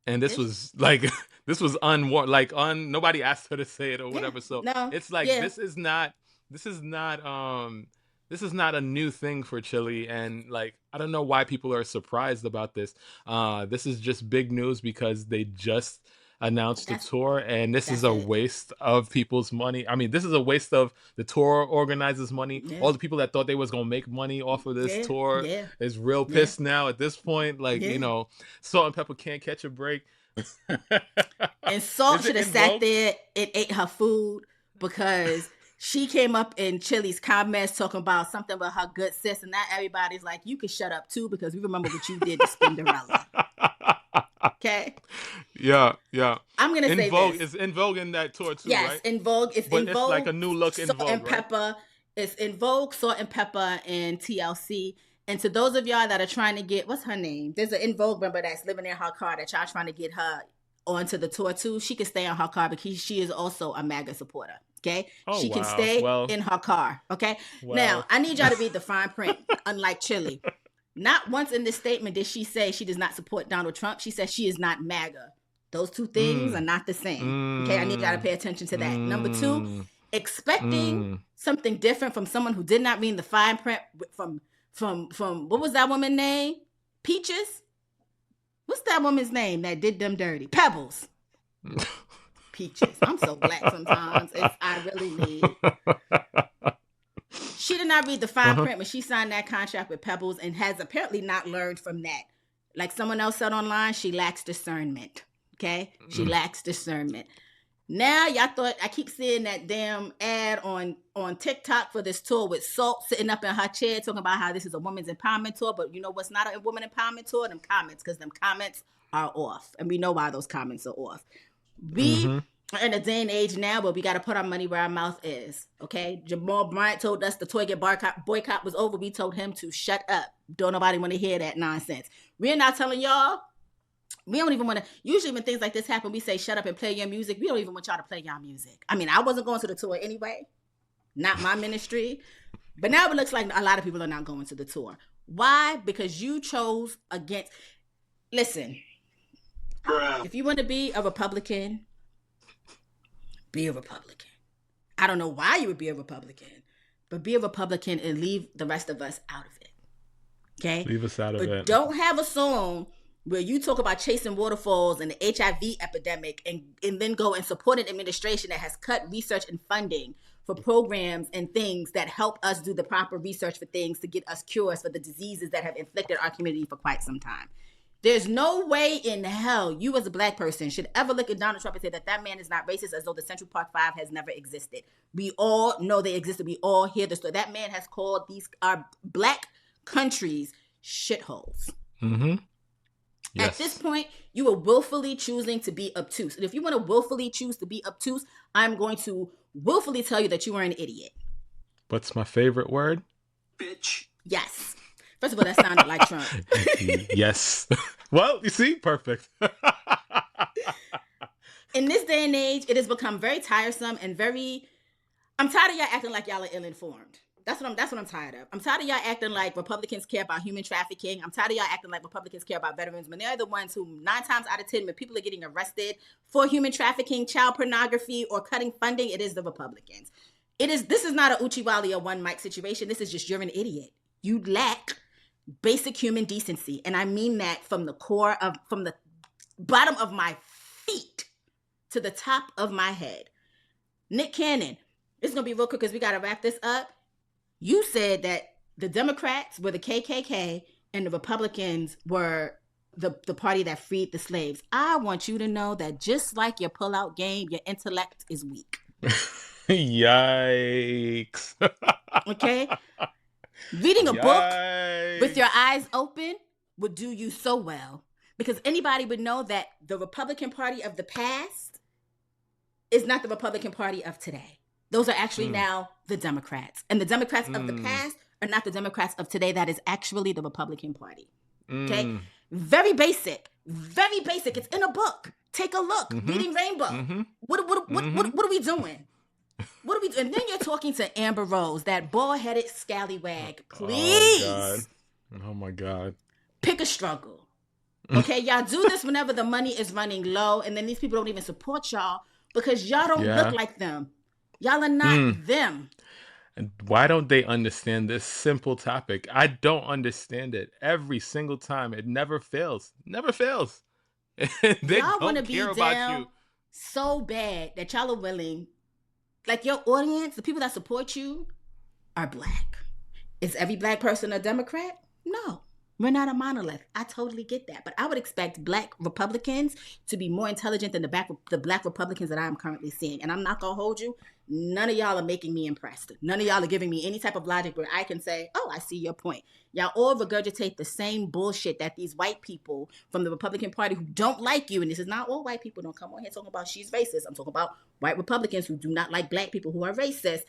and this Did she? was like, this was nobody asked her to say it or Yeah. whatever. So No. it's like Yeah. this is not this is not a new thing for Chilli, and like I don't know why people are surprised about this. This is just big news because they just announced the That's tour, and this is that's a it. waste of people's money. I mean, this is a waste of the tour organizers' money. Yeah. All the people that thought they was gonna make money off of this Yeah. tour Yeah. is real Yeah. pissed now at this point. Like, Yeah. Salt and Pepper can't catch a break. And Salt Is should it have in sat Vogue? there and ate her food because she came up in Chilli's comments talking about something about her good sis, and now everybody's like, you can shut up too because we remember what you did to Spinderella. Okay? Yeah, yeah. I'm gonna In say Vogue this. is In Vogue in that tour too, Yes, right? in Vogue. It's But in it's like Vogue. a new look In Salt Vogue, and right? Pepper. It's in Vogue, Salt and Pepper, and TLC. And to those of y'all that are trying to get, what's her name? There's an In Vogue member that's living in her car that y'all trying to get her onto the tour too. She can stay in her car because she is also a MAGA supporter. Okay, Oh she can wow. stay Well, in her car. Okay, now well. I need y'all to read the fine print. Unlike Chilli, not once in this statement did she say she does not support Donald Trump. She says she is not MAGA. Those two things are Mm, not the same. Okay, I need y'all to mm, pay attention to that. Number two, mm, expecting mm. something different from someone who did not read the fine print from what was that woman's name? Peaches? What's that woman's name that did them dirty? Pebbles. Peaches. I'm so black sometimes. I really need. She did not read the fine Uh-huh. print when she signed that contract with Pebbles and has apparently not learned from that. Like someone else said online, she lacks discernment. Okay? She lacks discernment. Now y'all thought I keep seeing that damn ad on TikTok for this tour with Salt sitting up in her chair talking about how this is a women's empowerment tour, but you know what's not a woman empowerment tour? Them comments, because them comments are off, and we know why those comments are off. We are in a day and age now where we got to put our money where our mouth is. Okay, Jamal Bryant told us the Toyget boycott was over. We told him to shut up. Don't nobody want to hear that nonsense. We're not telling y'all. We don't even want to. Usually, when things like this happen, we say, shut up and play your music. We don't even want y'all to play y'all music. I mean, I wasn't going to the tour anyway, not my ministry. But now it looks like a lot of people are not going to the tour. Why? Because you chose against. Listen, if you want to be a Republican, be a Republican. I don't know why you would be a Republican, but be a Republican and leave the rest of us out of it. Okay? Leave us out of But it. don't have a song where you talk about chasing waterfalls and the HIV epidemic and then go and support an administration that has cut research and funding for programs and things that help us do the proper research for things to get us cures for the diseases that have inflicted our community for quite some time. There's no way in hell you as a black person should ever look at Donald Trump and say that man is not racist as though the Central Park Five has never existed. We all know they existed. We all hear the story. That man has called these our black countries shitholes. Mm-hmm. Yes. At this point, you are willfully choosing to be obtuse. And if you want to willfully choose to be obtuse, I'm going to willfully tell you that you are an idiot. What's my favorite word? Bitch. Yes. First of all, that sounded like Trump. Yes. Well, you see, perfect. In this day and age, it has become very tiresome and I'm tired of y'all acting like y'all are ill-informed. That's what I'm tired of. I'm tired of y'all acting like Republicans care about human trafficking. I'm tired of y'all acting like Republicans care about veterans when they're the ones who 9 times out of 10, when people are getting arrested for human trafficking, child pornography, or cutting funding, it is the Republicans. This is not a Uchiwali or one mic situation. This is just you're an idiot. You lack basic human decency. And I mean that from the bottom of my feet to the top of my head. Nick Cannon, it's going to be real quick because we got to wrap this up. You said that the Democrats were the KKK and the Republicans were the party that freed the slaves. I want you to know that just like your pull-out game, your intellect is weak. Yikes. Okay? Reading a book with your eyes open would do you so well, because anybody would know that the Republican Party of the past is not the Republican Party of today. Those are actually now the Democrats. And the Democrats of the past are not the Democrats of today. That is actually the Republican Party. Okay? Very basic. Very basic. It's in a book. Take a look. Reading Rainbow. What are we doing? What are we doing? And then you're talking to Amber Rose, that bald-headed scallywag. Please. Oh my God. Pick a struggle. Okay? Y'all do this whenever the money is running low, and then these people don't even support y'all because y'all don't look like them. Y'all are not them. And why don't they understand this simple topic? I don't understand it. Every single time. It never fails. Never fails. Y'all want to be down so bad that y'all are willing. Like, your audience, the people that support you, are black. Is every black person a Democrat? No. We're not a monolith. I totally get that. But I would expect black Republicans to be more intelligent than the black Republicans that I am currently seeing. And I'm not going to hold you. None of y'all are making me impressed. None of y'all are giving me any type of logic where I can say, oh, I see your point. Y'all all regurgitate the same bullshit that these white people from the Republican Party who don't like you, and this is not all white people, don't come on here talking about she's racist. I'm talking about white Republicans who do not like black people who are racist.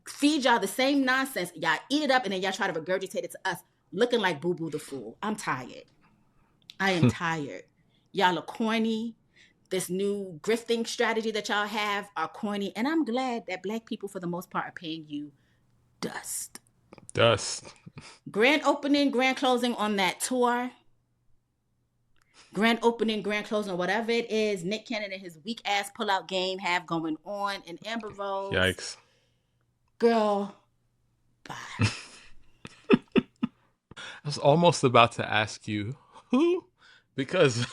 Feed y'all the same nonsense. Y'all eat it up, and then y'all try to regurgitate it to us, looking like Boo Boo the Fool. I'm tired. I am tired. Y'all are corny. This new grifting strategy that y'all have are corny. And I'm glad that black people, for the most part, are paying you dust. Grand opening, grand closing on that tour. Grand opening, grand closing, whatever it is, Nick Cannon and his weak-ass pull-out game have going on. And Amber Rose. Yikes. Girl, bye. I was almost about to ask you who, because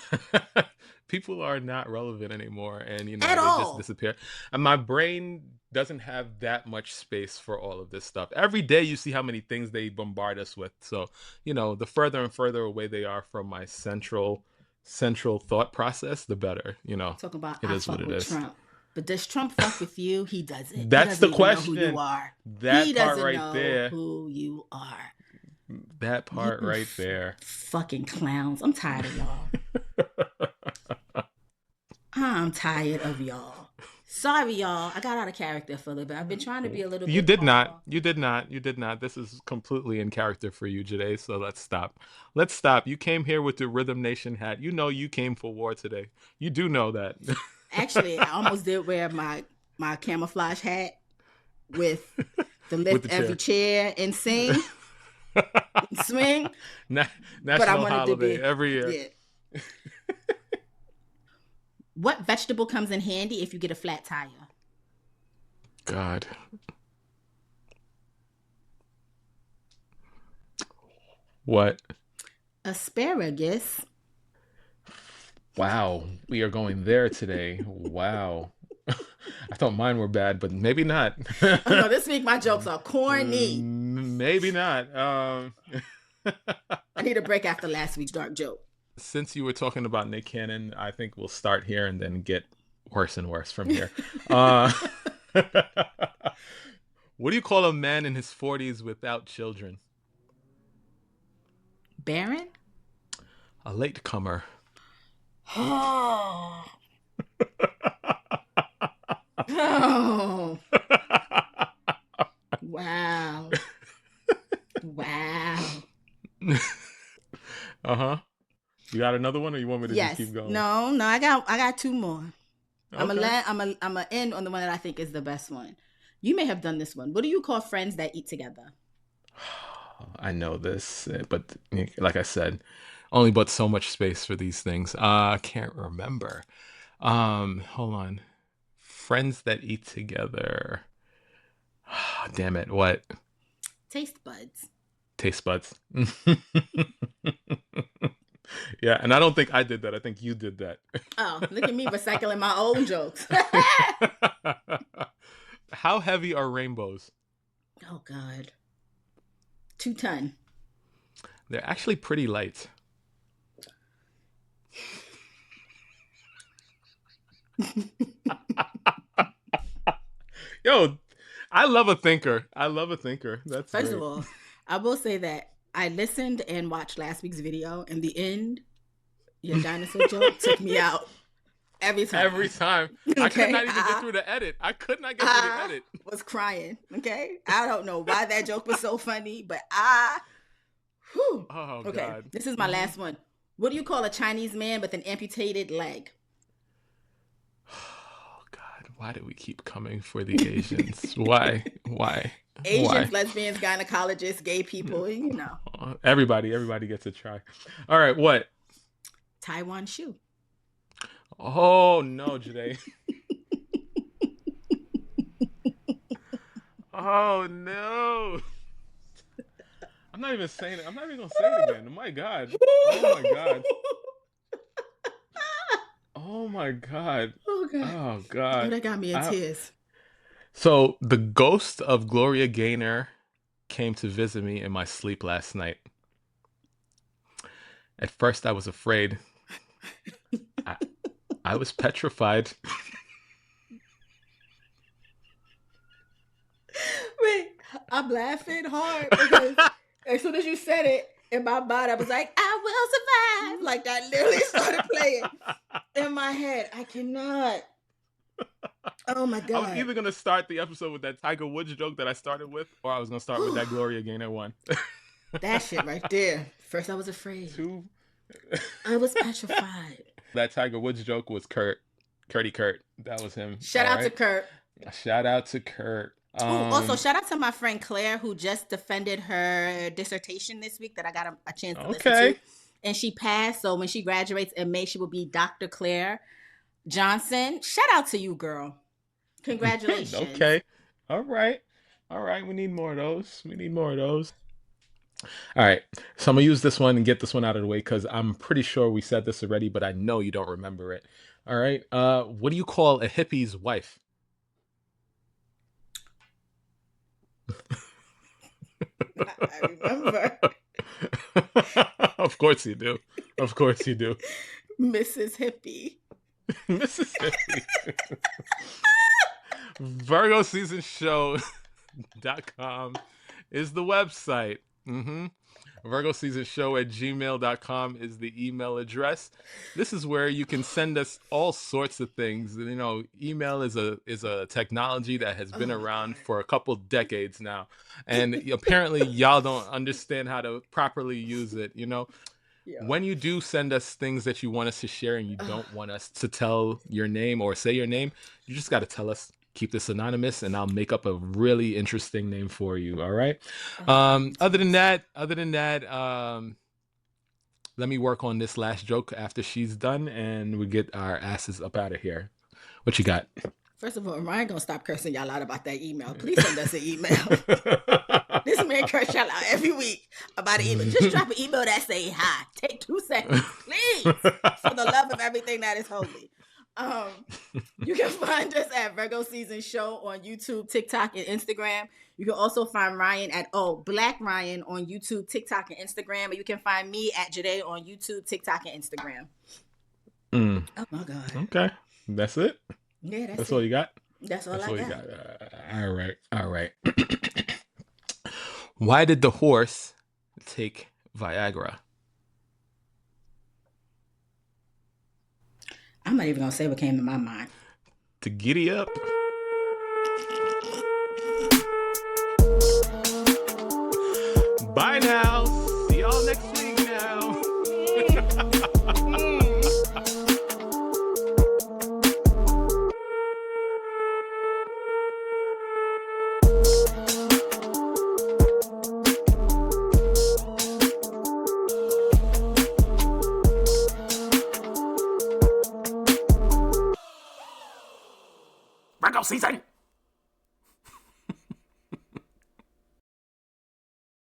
people are not relevant anymore, and they just disappear. And my brain doesn't have that much space for all of this stuff. Every day you see how many things they bombard us with. So, the further and further away they are from my central thought process, the better. Talk about it is what it is. Trump. But does Trump fuck with you? He doesn't. That's the question. Know who you are. That he part doesn't right know there. Who you are. That part right there. Fucking clowns. I'm tired of y'all. I'm tired of y'all. Sorry, y'all. I got out of character for a little bit. I've been trying to be a little bit. You did not. This is completely in character for you, Joyhdae. So let's stop. You came here with the Rhythm Nation hat. You came for war today. You do know that. Actually, I almost did wear my camouflage hat with the lift with the every chair and sing. Swing. National holiday every year. Yeah. What vegetable comes in handy if you get a flat tire? God. What? Asparagus. Wow. We are going there today. Wow. I thought mine were bad, but maybe not. Oh, no, this week my jokes are corny. Maybe not. I need a break after last week's dark joke. Since you were talking about Nick Cannon, I think we'll start here and then get worse and worse from here. What do you call a man in his 40s without children? Barren? A latecomer. Oh. Wow. Uh-huh. You got another one, or you want me to just keep going? No, I got two more. Okay. I'm gonna end on the one that I think is the best one. You may have done this one. What do you call friends that eat together? I know this, but like I said, only but so much space for these things. I can't remember. Hold on. Friends that eat together. Damn it. What? Taste buds. Taste buds. Yeah, and I don't think I did that. I think you did that. Oh, look at me recycling my own jokes. How heavy are rainbows? Oh, God. 2 tons. They're actually pretty light. Yo, I love a thinker. That's First of all, I will say that I listened and watched last week's video, and the end, your dinosaur joke took me out. Every time. Every time. Okay? I could not even get through the edit. I could not get through the edit. Was crying. Okay? I don't know why that joke was so funny, but Oh, okay. God. This is my last one. What do you call a Chinese man with an amputated leg? Oh, God. Why do we keep coming for the Asians? Why? Asians, Why? lesbians, gynecologists, gay people, you know. Everybody gets a try. All right, what? Taiwan shoe. Oh, no, Joyhdae. Oh, no. I'm not even saying it. I'm not even going to say it again. My God. Oh, my God. Oh, my God. Oh, God. Oh, God. Oh, that got me in tears. So, the ghost of Gloria Gaynor came to visit me in my sleep last night. At first, I was afraid. I was petrified. Wait, I'm laughing hard because as soon as you said it, in my mind, I was like, I will survive. Like that literally started playing in my head. I cannot. Oh my God. I was either going to start the episode with that Tiger Woods joke that I started with, or I was going to start with that Gloria Gaynor one. That shit right there. First, I was afraid. Two. I was petrified. That Tiger Woods joke was Curdy Kurt. That was him. Shout out to Kurt. Shout out to Kurt. Also, shout out to my friend Claire, who just defended her dissertation this week that I got a chance to listen to. And she passed. So when she graduates in May, she will be Dr. Claire Johnson. Shout out to you, girl. Congratulations. Okay. All right. We need more of those. All right. So I'm going to use this one and get this one out of the way because I'm pretty sure we said this already, but I know you don't remember it. All right. What do you call a hippie's wife? I remember. Of course you do. Mrs. Hippie. Mrs. Hippie. VirgoSeasonShow.com is the website. VirgoSeasonShow@gmail.com is the email address. This is where you can send us all sorts of things. You know, email is a technology that has been around for a couple decades now, and apparently y'all don't understand how to properly use it. You know, when you do send us things that you want us to share and you don't want us to tell your name or say your name, you just got to tell us. Keep this anonymous, and I'll make up a really interesting name for you. All right. Other than that, let me work on this last joke after she's done, and we get our asses up out of here. What you got? First of all, Ryan gonna stop cursing y'all out about that email. Please send us an email. This man curse y'all out every week about an email. Just drop an email that say hi. Take 2 seconds, please, for the love of everything that is holy. You can find us at Virgo Season Show on YouTube, TikTok, and Instagram. You can also find Ryan at Black Ryan on YouTube, TikTok, and Instagram. And you can find me at Joyhdae on YouTube, TikTok, and Instagram. Oh my God. Okay. That's it? Yeah, that's all you got? That's all I got. All right. Why did the horse take Viagra? I'm not even going to say what came to my mind. To giddy up. Bye now. See y'all next week now. Virgo season.